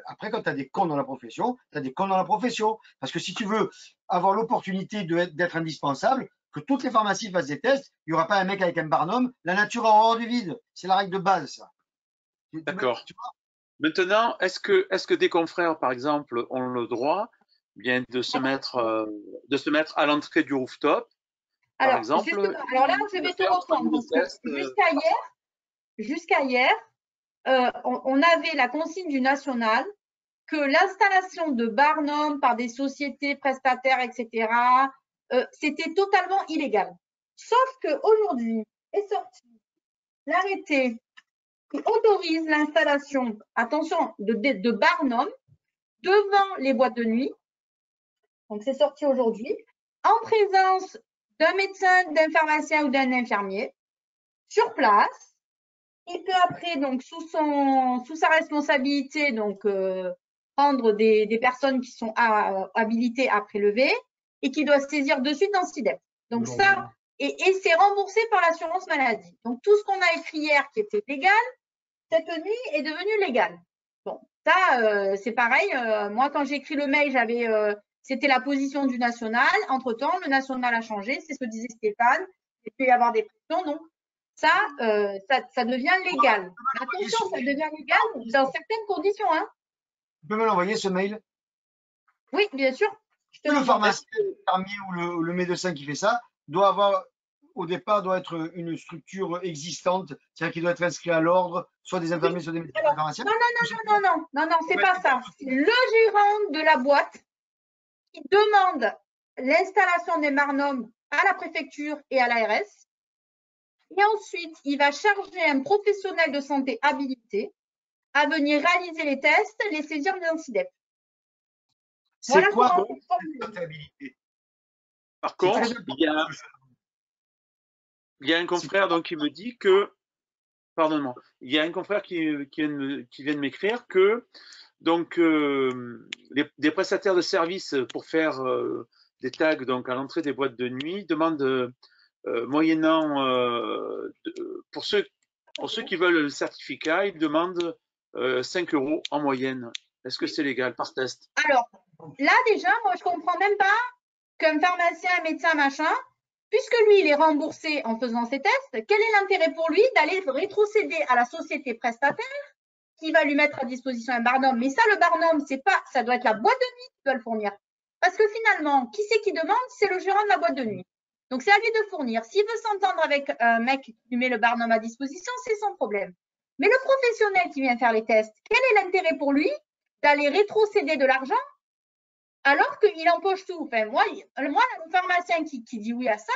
Après, quand tu as des cons dans la profession, tu as des cons dans la profession. Parce que si tu veux avoir l'opportunité d'être indispensable, que toutes les pharmacies fassent des tests, il n'y aura pas un mec avec un barnum. La nature a horreur du vide. C'est la règle de base, ça. D'accord. Maintenant, est-ce que des confrères, par exemple, ont le droit bien de se mettre à l'entrée du rooftop, par exemple? Alors là, je vais te reprendre. Jusqu'à hier, on avait la consigne du national que l'installation de barnum par des sociétés prestataires, etc., c'était totalement illégal. Sauf qu'aujourd'hui est sorti l'arrêté qui autorise l'installation, attention, de barnum devant les boîtes de nuit. Donc, c'est sorti aujourd'hui, en présence d'un médecin, d'un pharmacien ou d'un infirmier, sur place. Il peut après, donc, sous sa responsabilité, donc, prendre des personnes qui sont habilitées à prélever et qui doivent saisir de suite dans SIDEP. Donc, ça, et c'est remboursé par l'assurance maladie. Donc, tout ce qu'on a écrit hier qui était légal, cette nuit est devenu légal. Bon, ça, c'est pareil. Moi, quand j'ai écrit le mail, c'était la position du national. Entre-temps, le national a changé. C'est ce que disait Stéphane. Il peut y avoir des pressions. Donc, ça devient légal. Attention, ça devient légal dans certaines conditions. Hein. Tu peux me l'envoyer, ce mail? Oui, bien sûr. Le pharmacien, ou le médecin qui fait ça doit avoir, au départ, doit être une structure existante, c'est-à-dire qu'il doit être inscrit à l'ordre, soit des infirmiers, soit des médecins, des pharmaciens. Non, c'est pas ça. C'est le gérant de la boîte qui demande l'installation des barnums à la préfecture et à l'ARS. Et ensuite, il va charger un professionnel de santé habilité à venir réaliser les tests, les saisir dans SIDEP. C'est quoi cette habilité? Par contre, il y a un confrère donc, qui me dit que, pardonne-moi, il y a un confrère qui vient de m'écrire que donc des prestataires de services pour faire des tags donc à l'entrée des boîtes de nuit demandent moyennant pour ceux qui veulent le certificat, ils demandent 5 € en moyenne. Est-ce que c'est légal par test? Alors là déjà, moi je comprends même pas qu'un pharmacien, un médecin, machin, puisque lui il est remboursé en faisant ses tests, quel est l'intérêt pour lui d'aller rétrocéder à la société prestataire qui va lui mettre à disposition un barnum. Mais ça, le barnum, c'est pas, ça doit être la boîte de nuit qui doit le fournir. Parce que finalement, qui c'est qui demande? C'est le gérant de la boîte de nuit. Donc, c'est à lui de fournir. S'il veut s'entendre avec un mec qui lui met le barnum à disposition, c'est son problème. Mais le professionnel qui vient faire les tests, quel est l'intérêt pour lui d'aller rétrocéder de l'argent alors qu'il empoche tout? Enfin, moi, le pharmacien qui dit oui à ça,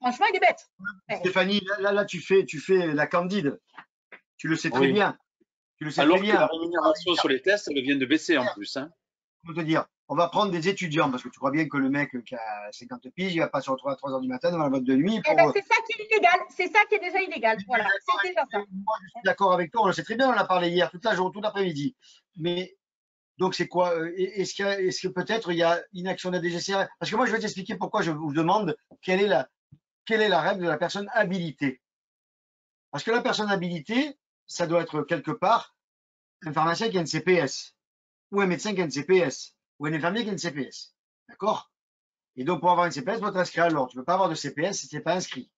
franchement, il est bête. Stéphanie, là tu fais la candide. Tu le sais très bien. Tu le sais Alors très que bien. la rémunération sur les tests, elle vient de baisser en plus. Hein. Je peux te dire, on va prendre des étudiants, parce que tu crois bien que le mec qui a 50 piges, il va pas se retrouver à 3 h du matin devant la boîte de nuit. Eh ben, c'est ça qui est illégal. C'est ça qui est déjà illégal. Voilà, c'est déjà ça. Moi, je suis d'accord avec toi. On le sait très bien, on en a parlé hier, toute la journée, tout l'après-midi. Mais donc, c'est quoi? Est-ce que peut-être il y a une action de la DGCR? Parce que moi, je vais t'expliquer pourquoi je vous demande quelle est la règle de la personne habilitée. Parce que la personne habilitée, ça doit être quelque part un pharmacien qui a une CPS, ou un médecin qui a une CPS, ou un infirmier qui a une CPS. D'accord? Et donc, pour avoir une CPS, il faut t'inscrire à l'ordre. Tu ne peux pas avoir de CPS si tu n'es pas inscrit.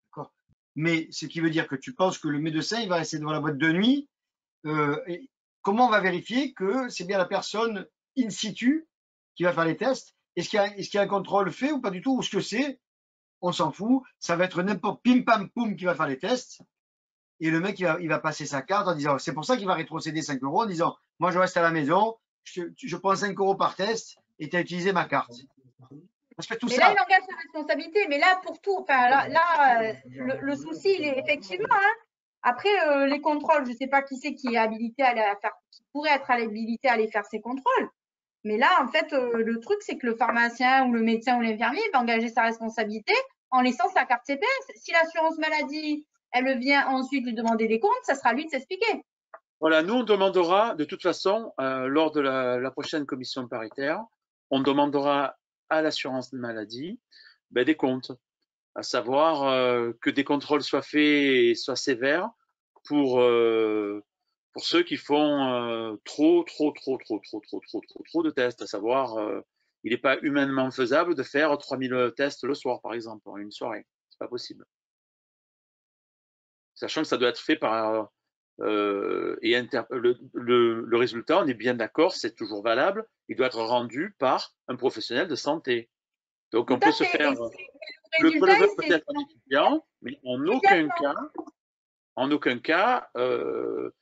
D'accord? Mais ce qui veut dire que tu penses que le médecin, il va rester devant la boîte de nuit. Et comment on va vérifier que c'est bien la personne in situ qui va faire les tests? Est-ce qu'il y a un contrôle fait ou pas du tout? Ou ce que c'est? On s'en fout. Ça va être n'importe pim pam poum qui va faire les tests. Et le mec, il va passer sa carte en disant, c'est pour ça qu'il va rétrocéder 5 € en disant, moi, je reste à la maison, je prends 5 € par test et tu as utilisé ma carte. Parce que tout mais ça. là, il engage sa responsabilité. Mais là, pour tout, enfin, là le souci, il est effectivement, hein, après, les contrôles, je ne sais pas qui c'est qui est habilité à faire, qui pourrait être habilité à aller faire ces contrôles. Mais là, en fait, le truc, c'est que le pharmacien ou le médecin ou l'infirmier va engager sa responsabilité en laissant sa carte CPS. Si l'assurance maladie, elle vient ensuite lui demander des comptes, ça sera à lui de s'expliquer. Voilà, nous, on demandera, de toute façon, lors de la prochaine commission paritaire, on demandera à l'assurance maladie des comptes, à savoir que des contrôles soient faits et soient sévères pour ceux qui font trop de tests, à savoir, il n'est pas humainement faisable de faire 3000 tests le soir, par exemple, en une soirée. C'est pas possible. Sachant que ça doit être fait par le résultat, on est bien d'accord, c'est toujours valable, il doit être rendu par un professionnel de santé. Donc on peut se faire le préleveur peut-être un étudiant, mais en aucun cas,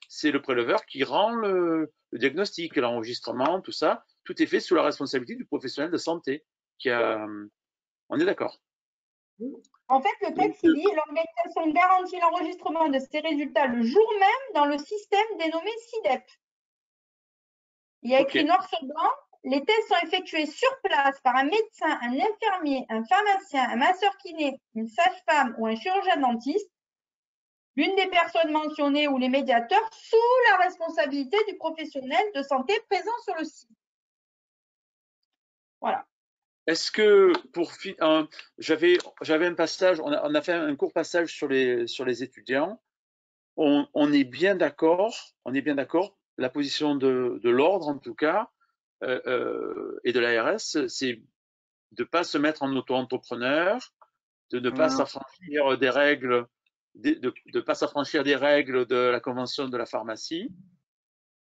c'est le préleveur qui rend le diagnostic, l'enregistrement, tout ça, tout est fait sous la responsabilité du professionnel de santé. On est d'accord. En fait, le texte, il dit l'organisation garantit l'enregistrement de ces résultats le jour même dans le système dénommé SIDEP. Il y a écrit noir sur blanc, les tests sont effectués sur place par un médecin, un infirmier, un pharmacien, un masseur-kiné, une sage-femme ou un chirurgien dentiste, l'une des personnes mentionnées ou les médiateurs sous la responsabilité du professionnel de santé présent sur le site. Voilà. Est-ce que j'avais un passage, on a fait un court passage sur les étudiants. On est bien d'accord, la position de l'ordre en tout cas et de l'ARS, c'est de ne pas se mettre en auto-entrepreneur, de ne pas s'affranchir des règles, de pas s'affranchir des règles de la convention de la pharmacie,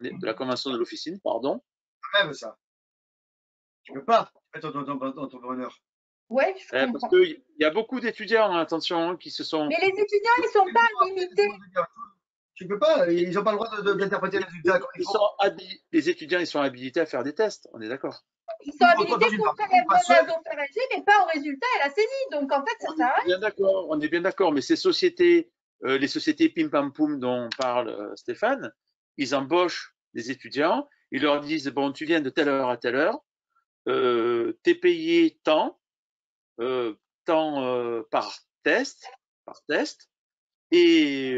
de la convention de l'officine, pardon. Même ça. Tu peux pas être entrepreneur. Ouais, je comprends. Parce qu'il y a beaucoup d'étudiants, attention, qui se sont. Mais les étudiants, ils ne sont pas habilités. Tu peux pas, ils n'ont pas le droit d'interpréter les résultats comme il faut. Les étudiants, ils sont habilités à faire des tests, on est d'accord. Ils sont habilités pour faire la nasopharyngée, mais pas au résultat et la saisie. Donc en fait, ça sert à rien. On est bien d'accord, mais ces sociétés, les sociétés Pim Pam Poum dont parle Stéphane, ils embauchent des étudiants, ils leur disent bon, tu viens de telle heure à telle heure, t'es payé tant, par test, et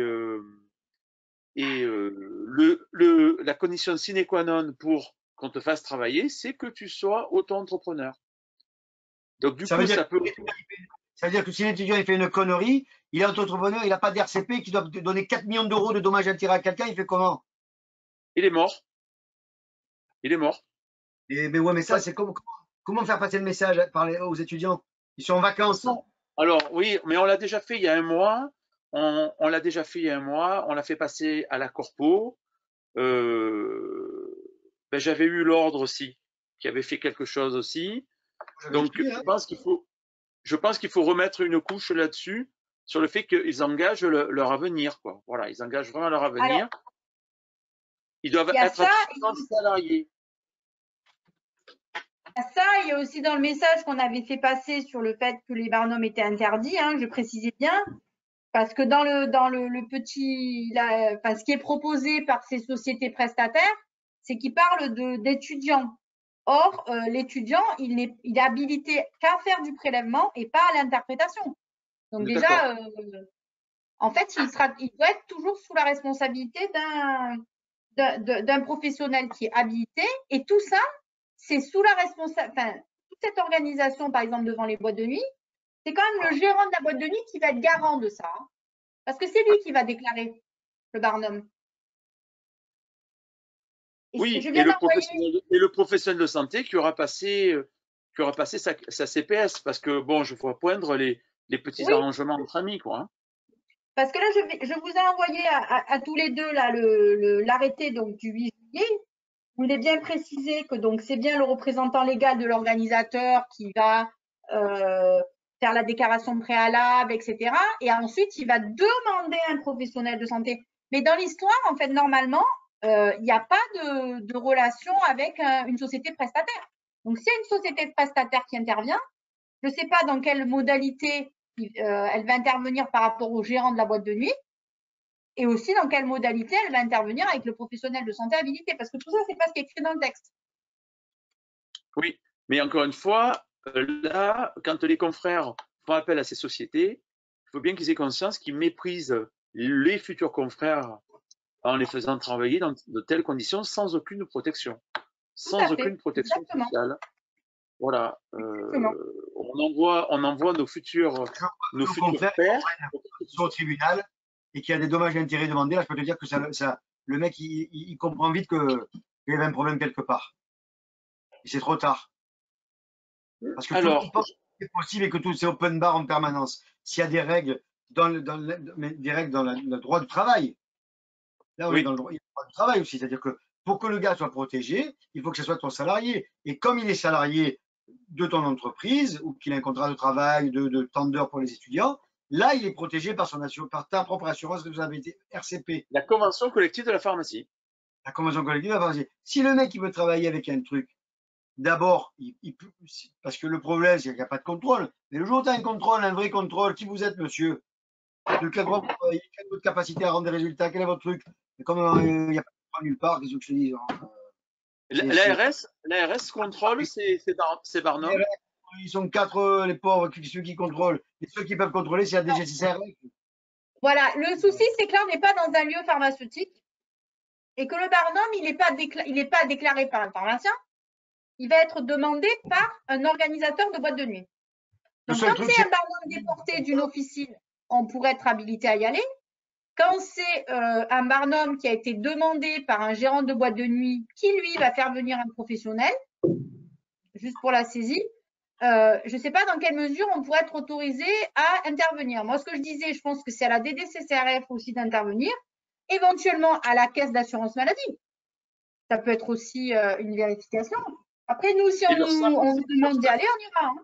la condition sine qua non pour qu'on te fasse travailler, c'est que tu sois auto-entrepreneur. Donc du coup, ça peut. Ça veut dire que si l'étudiant il fait une connerie, il est auto-entrepreneur, il n'a pas d'RCP qui doit donner 4 millions d'euros de dommages intérêts à quelqu'un, il fait comment? Il est mort. Il est mort. Mais ouais, mais ça, c'est comment faire passer le message aux étudiants? Ils sont en vacances. Alors oui, mais on l'a déjà fait il y a un mois. On l'a déjà fait il y a un mois. On l'a fait passer à la corpo. ben, j'avais eu l'ordre aussi, qui avait fait quelque chose aussi. Donc, je pense qu'il faut remettre une couche là-dessus, sur le fait qu'ils engagent leur avenir, quoi. Voilà, ils engagent vraiment leur avenir. Alors, ils doivent il y a être ça, absolument salariés. Ça, il y a aussi dans le message qu'on avait fait passer sur le fait que les barnums étaient interdits, hein, je précisais bien, parce que dans le petit, enfin, ce qui est proposé par ces sociétés prestataires, c'est qu'ils parlent d'étudiants. Or, l'étudiant, il est habilité qu'à faire du prélèvement et pas à l'interprétation. Donc déjà, en fait, il doit être toujours sous la responsabilité d'un professionnel qui est habilité, et tout ça, c'est sous la responsabilité, enfin, toute cette organisation, par exemple, devant les boîtes de nuit, c'est quand même le gérant de la boîte de nuit qui va être garant de ça. Hein, parce que c'est lui qui va déclarer le barnum. Oui, et le professionnel de santé qui aura passé sa CPS, parce que, bon, je vois poindre les petits arrangements entre amis, quoi. Hein. Parce que là, je vous ai envoyé à tous les deux l'arrêté donc du 8 juillet. Vous voulez bien préciser que donc c'est bien le représentant légal de l'organisateur qui va faire la déclaration préalable, etc. Et ensuite, il va demander un professionnel de santé. Mais dans l'histoire, en fait, normalement, il n'y a pas de relation avec une société prestataire. Donc, s'il y a une société prestataire qui intervient, je ne sais pas dans quelle modalité elle va intervenir par rapport au gérant de la boîte de nuit, et aussi dans quelle modalité elle va intervenir avec le professionnel de santé habilité, parce que tout ça, c'est pas ce qui est écrit dans le texte. Oui, mais encore une fois, là, quand les confrères font appel à ces sociétés, il faut bien qu'ils aient conscience qu'ils méprisent les futurs confrères en les faisant travailler dans de telles conditions sans aucune protection. Sans aucune protection sociale. Voilà. On envoie nos futurs pairs au tribunal et qu'il y a des dommages et intérêts demandés. Là, je peux te dire que le mec, il comprend vite qu'il y avait un problème quelque part. Et c'est trop tard. Parce que tout le monde pense que c'est possible et que tout c'est open bar en permanence. S'il y a des règles dans le droit du travail, là on est dans le droit du travail aussi. C'est-à-dire que pour que le gars soit protégé, il faut que ce soit ton salarié. Et comme il est salarié de ton entreprise ou qu'il a un contrat de travail de tant d'heures pour les étudiants, là il est protégé par ta propre assurance de responsabilité RCP. La convention collective de la pharmacie. La convention collective de la pharmacie. Si le mec il veut travailler avec un truc, d'abord, parce que le problème, c'est qu'il n'y a pas de contrôle. Mais le jour où tu as un contrôle, un vrai contrôle, qui vous êtes, monsieur? De quel droit vous travaillez? Quelle est votre capacité à rendre des résultats? Quel est votre truc? Et comme il n'y a pas de contrôle nulle part, qu'est-ce que je te dis? L'ARS contrôle ces barnums. Ils sont 4, les pauvres, ceux qui contrôlent. Et ceux qui peuvent contrôler, c'est la DGCCRF. Voilà, le souci, c'est que là, on n'est pas dans un lieu pharmaceutique et que le barnum, il n'est pas déclaré par un pharmacien. Il va être demandé par un organisateur de boîte de nuit. Donc, quand c'est un barnum déporté d'une officine, on pourrait être habilité à y aller. Quand c'est un barnum qui a été demandé par un gérant de boîte de nuit qui, lui, va faire venir un professionnel, juste pour la saisie, je ne sais pas dans quelle mesure on pourrait être autorisé à intervenir. Moi, ce que je disais, je pense que c'est à la DDCCRF aussi d'intervenir, éventuellement à la caisse d'assurance maladie. Ça peut être aussi une vérification. Après, nous, si on nous demande d'y aller, on ira. Hein.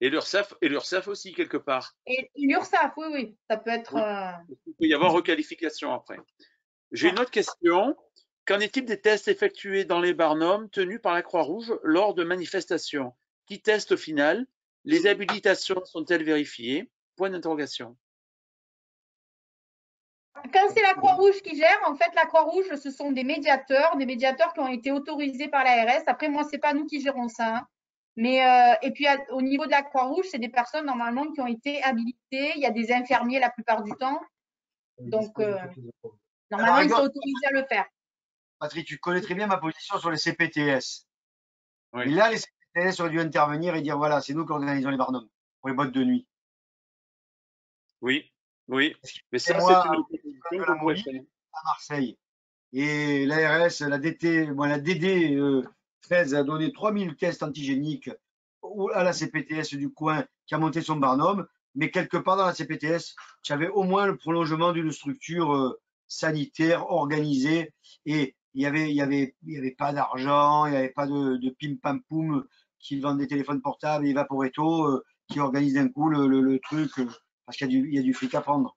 Et l'URSSAF aussi, quelque part. Et l'URSSAF, oui. Ça peut être. Il peut y avoir requalification après. J'ai une autre question. Qu'en est-il des tests effectués dans les barnums tenus par la Croix-Rouge lors de manifestations? Qui teste au final? Les habilitations sont-elles vérifiées? Point d'interrogation. Quand c'est la Croix-Rouge qui gère, en fait, la Croix-Rouge, ce sont des médiateurs qui ont été autorisés par l'ARS. Après, moi, c'est pas nous qui gérons ça. Hein. Mais et puis au niveau de la Croix-Rouge, c'est des personnes normalement qui ont été habilitées. Il y a des infirmiers la plupart du temps. Donc normalement, ils sont autorisés à le faire. Patrick, tu connais très bien ma position sur les CPTS. Oui. Et là, les CPTS auraient dû intervenir et dire voilà, c'est nous qui organisons les barnums pour les boîtes de nuit. Oui. Mais ça, moi, c'est une proposition qu'on pourrait faire. À Marseille. Et l'ARS, la DD 13 a donné 3000 tests antigéniques à la CPTS du coin qui a monté son barnum. Mais quelque part dans la CPTS, tu avais au moins le prolongement d'une structure sanitaire, organisé, et il y avait pas d'argent, il n'y avait pas de pim pam poum qui vendent des téléphones portables et Vaporetto qui organise d'un coup le truc parce qu'il y a du fric à prendre.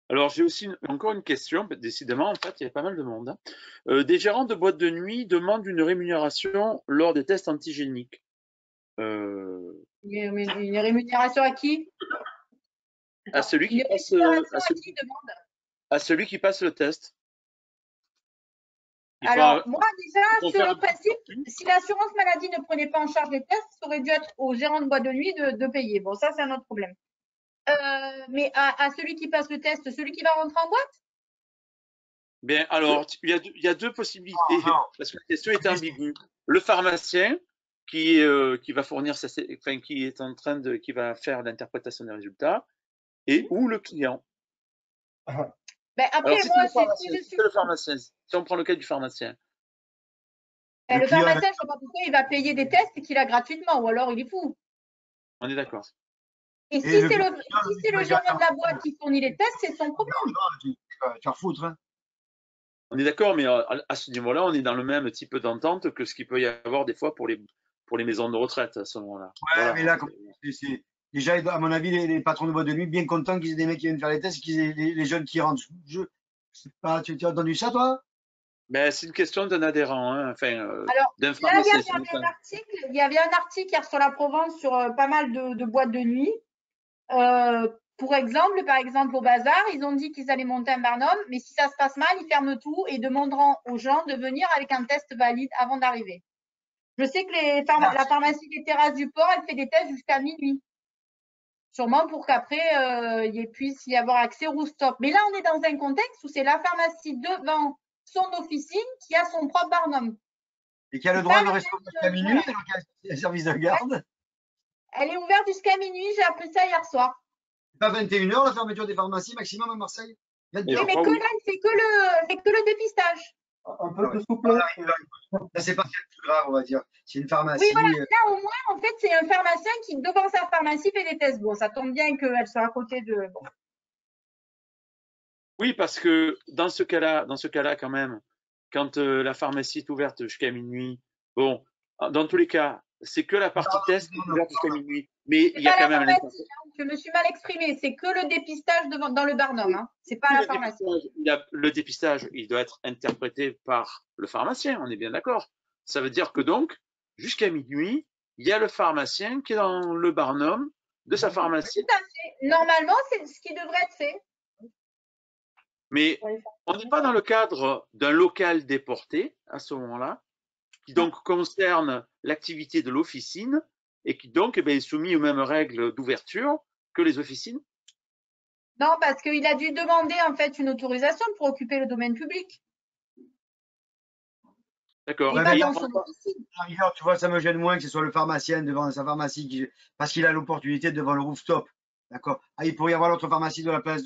Alors, j'ai aussi encore une question. Décidément, en fait, il y a pas mal de monde, hein. Des gérants de boîtes de nuit demandent une rémunération lors des tests antigéniques. Une rémunération à qui? À celui qui Une passe, rémunération à qui demande? à celui qui passe le test. Il faut Alors, moi, déjà, faut sur faire le un- principe, si l'assurance maladie ne prenait pas en charge les tests, ça aurait dû être au gérant de boîte de nuit de payer. Bon, ça, c'est un autre problème. Mais à celui qui passe le test, celui qui va rentrer en boîte? Bien, alors, il y a deux possibilités, Non. parce que la question est ambiguë. Le pharmacien qui va fournir enfin, qui est en train qui va faire l'interprétation des résultats, et ou le client. Ben, après, Alors, si moi, c'est le c'est ce pharmacien, que je si suis. c'est le pharmacien, si on prend le cas du pharmacien, Ben, Le le client, pharmacien, je ne sais pas pourquoi il va payer des tests qu'il a gratuitement, ou alors il est fou. on est d'accord. Et si et c'est le le gérant de la boîte qui fournit les tests, c'est son problème. tu vas foutre. Hein. On est d'accord, mais à ce niveau-là, on est dans le même type d'entente que ce qu'il peut y avoir des fois pour les maisons de retraite à ce moment-là. Ouais, Voilà. mais là, déjà, à mon avis, les patrons de boîte de nuit, bien contents qu'ils aient des mecs qui viennent faire les tests, qu'ils aient les jeunes qui rentrent. Je sais pas, tu as entendu ça, toi? Ben, c'est une question d'un adhérent, hein, enfin, Alors, d'un là, il pharmacien. y avait un article hier sur la Provence sur pas mal de boîtes de nuit. Par exemple, au bazar, ils ont dit qu'ils allaient monter un barnum, mais si ça se passe mal, ils ferment tout et demanderont aux gens de venir avec un test valide avant d'arriver. Je sais que la pharmacie des Terrasses du Port, elle fait des tests jusqu'à minuit. Sûrement pour qu'après, il puisse y avoir accès au rooftop. Mais là, on est dans un contexte où c'est la pharmacie devant son officine qui a son propre barnum. Et qui a le droit de rester jusqu'à minuit, alors qu'il y a un service de garde. Elle est ouverte jusqu'à minuit, j'ai appris ça hier soir. C'est pas 21h la fermeture des pharmacies maximum à Marseille? Oui, mais que là, il fait que le dépistage. Un peu de souplesse. Là, c'est pas plus grave, on va dire. C'est une pharmacie. Oui, voilà. Là, au moins, en fait, c'est un pharmacien qui, devant sa pharmacie, fait des tests. Bon, ça tombe bien qu'elle soit à côté de. Bon. Oui, parce que dans ce cas-là, quand même, quand la pharmacie est ouverte jusqu'à minuit, bon, dans tous les cas, c'est que la partie test qui est ouverte jusqu'à minuit. Mais il y a quand même Je me suis mal exprimée. C'est que le dépistage dans le barnum. Hein. C'est pas la pharmacie. Le dépistage, il doit être interprété par le pharmacien, on est bien d'accord. Ça veut dire que donc, jusqu'à minuit, il y a le pharmacien qui est dans le barnum de sa pharmacie. Tout à fait. Normalement, c'est ce qui devrait être fait. Mais on n'est pas dans le cadre d'un local déporté à ce moment-là, qui donc concerne l'activité de l'officine et qui donc est soumis aux mêmes règles d'ouverture que les officines. Non, parce qu'il a dû demander en fait une autorisation pour occuper le domaine public. D'accord. Et pas dans son officine. Tu vois, ça me gêne moins que ce soit le pharmacien devant sa pharmacie parce qu'il a l'opportunité devant le rooftop. D'accord. Ah, il pourrait y avoir l'autre pharmacie de la place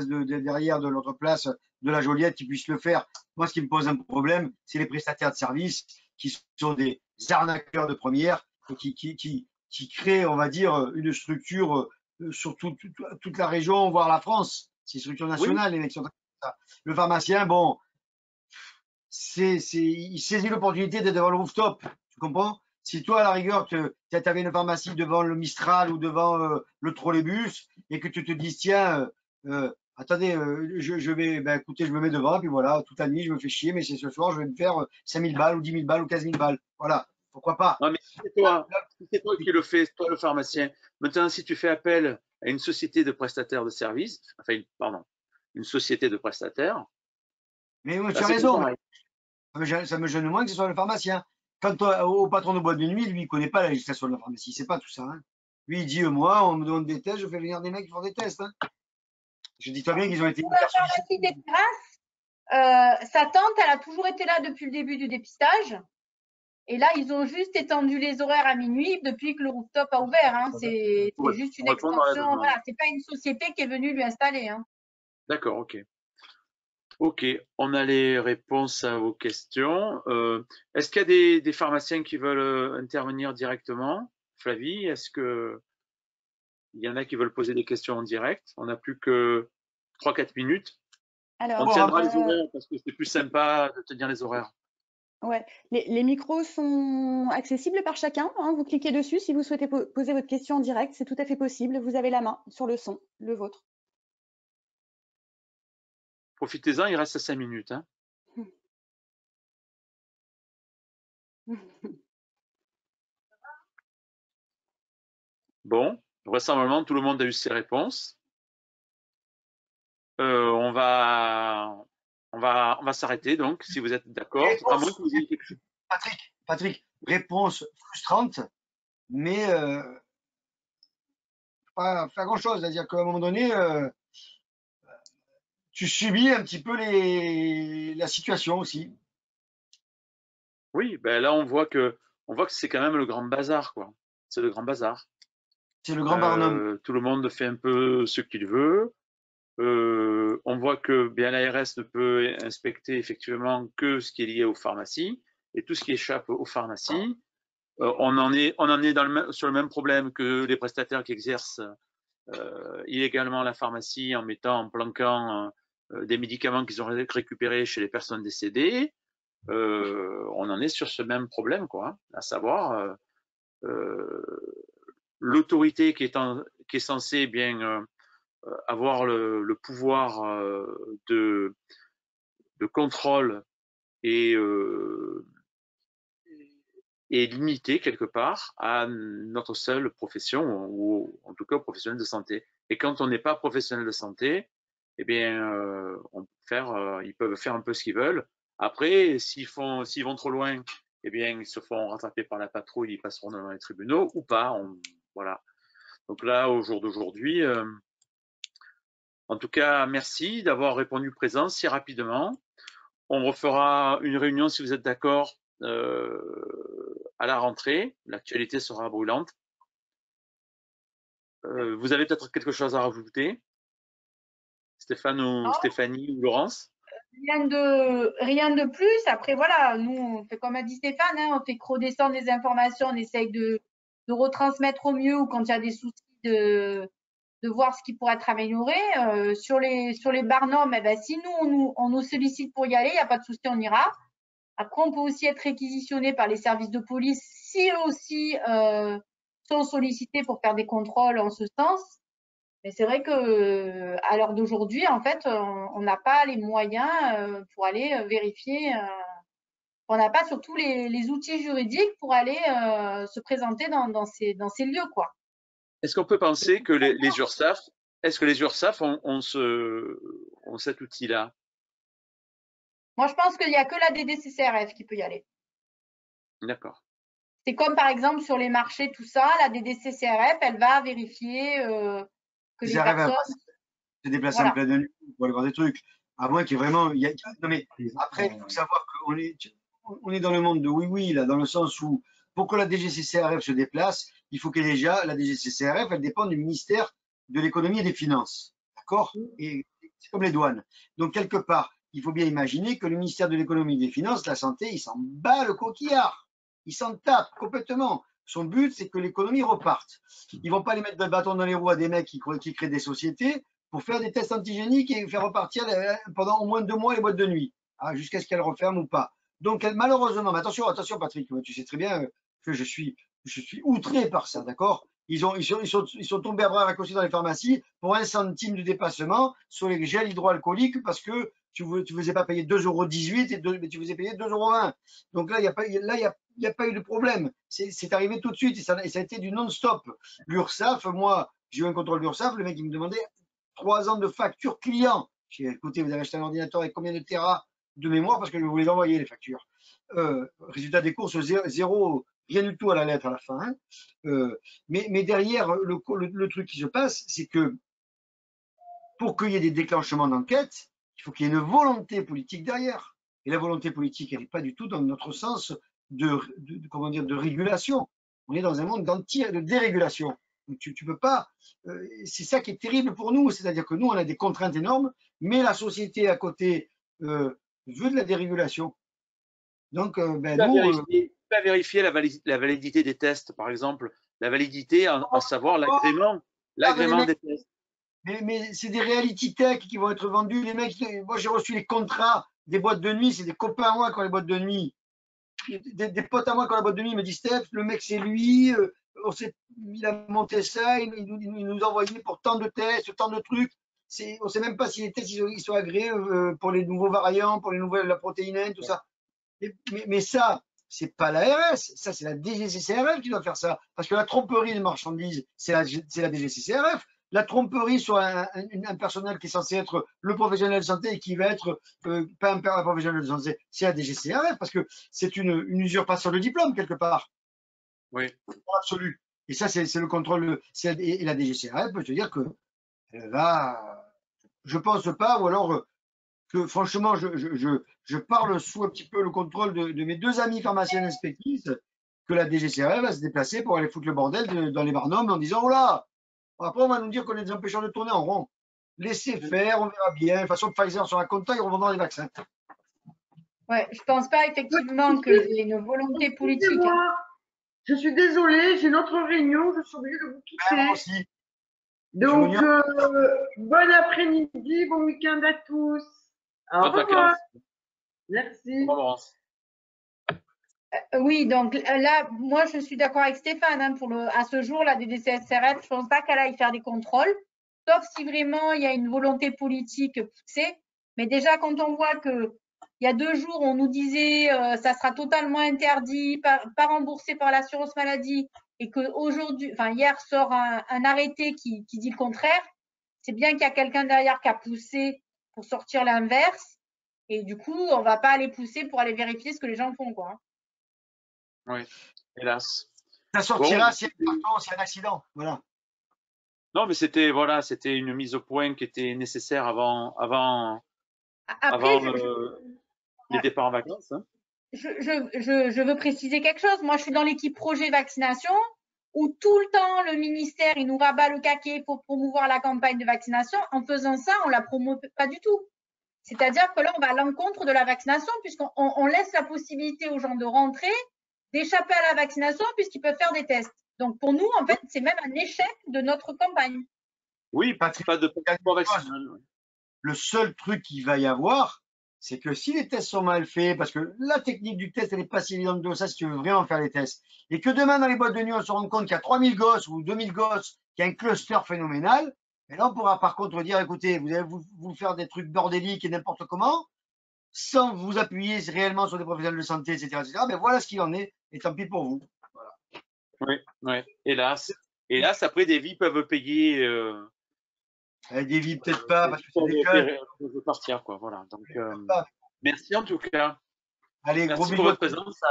derrière, de l'autre place de la Joliette qui puisse le faire. Moi, ce qui me pose un problème, c'est les prestataires de services qui sont des arnaqueurs de première et qui créent, on va dire, une structure sur toute la région, voire la France. C'est une structure nationale, les mecs sont comme ça. Le pharmacien, bon, il saisit l'opportunité d'être devant le rooftop. Tu comprends? Si toi, à la rigueur, tu avais une pharmacie devant le Mistral ou devant le trolleybus et que tu te dis, tiens, attendez, je vais, ben, écoutez, je me mets devant, puis voilà, toute la nuit, je me fais chier, mais c'est ce soir, je vais me faire 5000 balles ou 10 000 balles ou 15 000 balles. Voilà, pourquoi pas? Non, mais c'est toi qui le fais, toi le pharmacien. Maintenant, si tu fais appel à une société de prestataires de services, enfin, une société de prestataires. Mais tu as raison. Ça me gêne moins que ce soit le pharmacien. Quant au patron de boîte de nuit, lui, il connaît pas la législation de la pharmacie. C'est pas tout ça. Hein. Lui, il dit, moi, on me demande des tests, je fais venir des mecs qui font des tests. Hein. Je dis très bien qu'ils ont été. Pour la pharmacie des Terrasses, sa tante, elle a toujours été là depuis le début du dépistage. Et là, ils ont juste étendu les horaires à minuit depuis que le rooftop a ouvert. Hein. C'est juste une extension. Voilà, c'est pas une société qui est venue lui installer. Hein. D'accord, ok. Ok, on a les réponses à vos questions. Est-ce qu'il y a des pharmaciens qui veulent intervenir directement? Flavie, est-ce qu'il y en a qui veulent poser des questions en direct? On n'a plus que 3-4 minutes. Alors, On tiendra les horaires parce que c'est plus sympa de tenir les horaires. Ouais. Les micros sont accessibles par chacun, hein. Vous cliquez dessus si vous souhaitez poser votre question en direct, c'est tout à fait possible. Vous avez la main sur le son, le vôtre. Profitez-en, il reste 5 minutes. Hein. Bon, vraisemblablement, tout le monde a eu ses réponses. On va s'arrêter, donc, si vous êtes d'accord. À moins que vous ayez quelque chose. Patrick, réponse frustrante, mais pas faire grand-chose. C'est-à-dire qu'à un moment donné, tu subis un petit peu la situation aussi. Oui, ben là, on voit que c'est quand même le grand bazar, quoi. C'est le grand bazar. C'est le grand Barnum. Tout le monde fait un peu ce qu'il veut. On voit que bien l'ARS ne peut inspecter effectivement que ce qui est lié aux pharmacies et tout ce qui échappe aux pharmacies. On en est sur le même problème que les prestataires qui exercent illégalement la pharmacie en planquant des médicaments qu'ils ont récupérés chez les personnes décédées. On en est sur ce même problème, quoi, à savoir l'autorité qui est censée bien avoir le pouvoir de contrôle et limité quelque part à notre seule profession, ou en tout cas aux professionnels de santé. Et quand on n'est pas professionnel de santé, eh bien, ils peuvent faire un peu ce qu'ils veulent. Après, s'ils vont trop loin, eh bien, ils se font rattraper par la patrouille, ils passeront dans les tribunaux ou pas. Voilà. Donc là, au jour d'aujourd'hui, en tout cas, merci d'avoir répondu présent si rapidement. On refera une réunion, si vous êtes d'accord, à la rentrée. L'actualité sera brûlante. Vous avez peut-être quelque chose à rajouter, Stéphanie ou Laurence? Rien de plus. Après, voilà, nous, on fait comme a dit Stéphane, hein, on fait redescendre les informations, on essaye de retransmettre au mieux ou quand il y a des soucis de voir ce qui pourrait être amélioré. Sur les Barnum, eh ben, si on nous sollicite pour y aller, il n'y a pas de souci, on ira. Après, on peut aussi être réquisitionné par les services de police si eux aussi sont sollicités pour faire des contrôles en ce sens. Mais c'est vrai que à l'heure d'aujourd'hui, en fait, on n'a pas les moyens pour aller vérifier. On n'a pas surtout les outils juridiques pour aller se présenter dans ces lieux, quoi. Est-ce qu'on peut penser que les URSSAF, ont cet outil-là? Moi, je pense qu'il n'y a que la DDCCRF qui peut y aller. D'accord. C'est comme par exemple sur les marchés, tout ça, la DDCCRF, elle va vérifier que les personnes se déplacer en pleine nuit pour aller voir des trucs. À moins qu'il y ait vraiment. Non, mais après, il faut savoir qu'on est dans le monde de oui, là, dans le sens où pour que la DGCCRF se déplace, il faut que déjà la DGCCRF, elle dépend du ministère de l'économie et des finances. D'accord? Et c'est comme les douanes. Donc, quelque part, il faut bien imaginer que le ministère de l'économie et des finances, la santé, il s'en bat le coquillard. Il s'en tape complètement. Son but, c'est que l'économie reparte. Ils vont pas les mettre de bâton dans les roues à des mecs qui créent des sociétés pour faire des tests antigéniques et faire repartir pendant au moins 2 mois les boîtes de nuit, hein, jusqu'à ce qu'elles referment ou pas. Donc, malheureusement, mais attention, Patrick, tu sais très bien que je suis outré par ça, d'accord? Ils sont tombés à bras raccourcis dans les pharmacies pour 1 centime de dépassement sur les gels hydroalcooliques parce que tu ne faisais pas payer 2,18 € mais tu faisais payer 2,20 €. Donc là, il n'y a pas eu de problème. C'est arrivé tout de suite et ça a été du non-stop. L'URSSAF, moi, j'ai eu un contrôle d'URSSAF, le mec, il me demandait 3 ans de facture client. J'ai dit, écoutez, vous avez acheté un ordinateur avec combien de téra de mémoire parce que je vais vous les envoyer, les factures. Résultat des courses, 0, rien du tout à la lettre à la fin. Hein. Mais derrière, le truc qui se passe, c'est que pour qu'il y ait des déclenchements d'enquête, il faut qu'il y ait une volonté politique derrière. Et la volonté politique, elle n'est pas du tout dans notre sens de régulation. On est dans un monde de dérégulation. Donc tu peux pas. C'est ça qui est terrible pour nous, c'est-à-dire que nous, on a des contraintes énormes, mais la société à côté veut de la dérégulation. Donc, vérifier la validité des tests, par exemple, la validité, à savoir l'agrément des tests. Mais c'est des reality tech qui vont être vendus. Les mecs, moi j'ai reçu les contrats des boîtes de nuit, c'est des copains à moi qui ont les boîtes de nuit. Des potes à moi qui ont la boîte de nuit me disent Steph, le mec c'est lui, il a monté ça, il nous a envoyé pour tant de tests, tant de trucs. On ne sait même pas si les tests ils sont agréés pour les nouveaux variants, pour les nouvelles, la protéine, tout ça. Mais ça, c'est pas l'ARS, ça c'est la DGCCRF qui doit faire ça. Parce que la tromperie de marchandises, c'est la DGCCRF. La tromperie sur un personnel qui est censé être le professionnel de santé et qui va être pas un professionnel de santé, c'est la DGCCRF parce que c'est une usurpation de diplôme quelque part. Oui. Absolu. Et ça, c'est le contrôle. Et la DGCCRF peut te dire que là, je pense pas, ou alors que franchement, je parle sous un petit peu le contrôle de mes deux amis pharmaciennes inspectrices, que la DGCRF va se déplacer pour aller foutre le bordel dans les barnums en disant, oh là, après on va nous dire qu'on est des empêcheurs de tourner en rond. Laissez faire, on verra bien. De toute façon, Pfizer sera content, ils revendront les vaccins. Ouais, je pense pas effectivement qu'il y ait une volonté politique. Excusez-moi, je suis désolée, j'ai une autre réunion, je suis obligée de vous quitter. Moi aussi. Donc, bon après-midi, bon week-end à tous. Au Bonnes revoir. vacances. Merci. Au revoir. Oui, donc là, moi je suis d'accord avec Stéphane. Hein, à ce jour, la DGCCRF, je pense pas qu'elle aille faire des contrôles, sauf si vraiment il y a une volonté politique poussée. Mais déjà, quand on voit que il y a 2 jours, on nous disait ça sera totalement interdit, pas remboursé par l'assurance maladie, et que aujourd'hui, enfin hier sort un arrêté qui dit le contraire, c'est bien qu'il y a quelqu'un derrière qui a poussé pour sortir l'inverse. Et du coup, on va pas aller pousser pour aller vérifier ce que les gens font, quoi. Oui, hélas. Ça sortira Bon. s'il y a un accident. Voilà. Non, mais c'était une mise au point qui était nécessaire avant Après, les départs en vacances. Hein. je veux préciser quelque chose. Moi, je suis dans l'équipe projet vaccination où tout le temps, le ministère, il nous rabat le caquet pour promouvoir la campagne de vaccination. En faisant ça, on la promeut pas du tout. C'est-à-dire que là, on va à l'encontre de la vaccination puisqu'on laisse la possibilité aux gens de rentrer, d'échapper à la vaccination puisqu'ils peuvent faire des tests. Donc, pour nous, en fait, c'est même un échec de notre campagne. Oui, pas de passeport vaccinal. Le seul truc qu'il va y avoir, c'est que si les tests sont mal faits, parce que la technique du test, elle n'est pas si évidente que ça si tu veux vraiment faire les tests, et que demain dans les boîtes de nuit, on se rend compte qu'il y a 3000 gosses ou 2000 gosses, qu'il y a un cluster phénoménal, et là on pourra par contre dire, écoutez, vous allez vous faire des trucs bordéliques et n'importe comment, sans vous appuyer réellement sur des professionnels de santé, etc. Mais voilà ce qu'il en est, et tant pis pour vous. Voilà. Oui, hélas. Hélas, après, des vies peuvent payer. Des vies, peut-être pas, parce que c'est des jeunes. Partir, quoi. Voilà. Donc, merci en tout cas. Allez, merci gros pour bisous votre présence.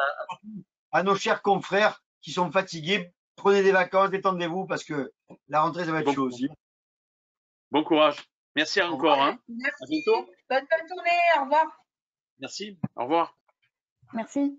à nos chers confrères qui sont fatigués. Prenez des vacances, détendez-vous parce que la rentrée, ça va être chaud aussi. Bon courage. Merci encore. Hein. Merci. À bientôt. Bonne journée. Au revoir. Merci. Au revoir. Merci.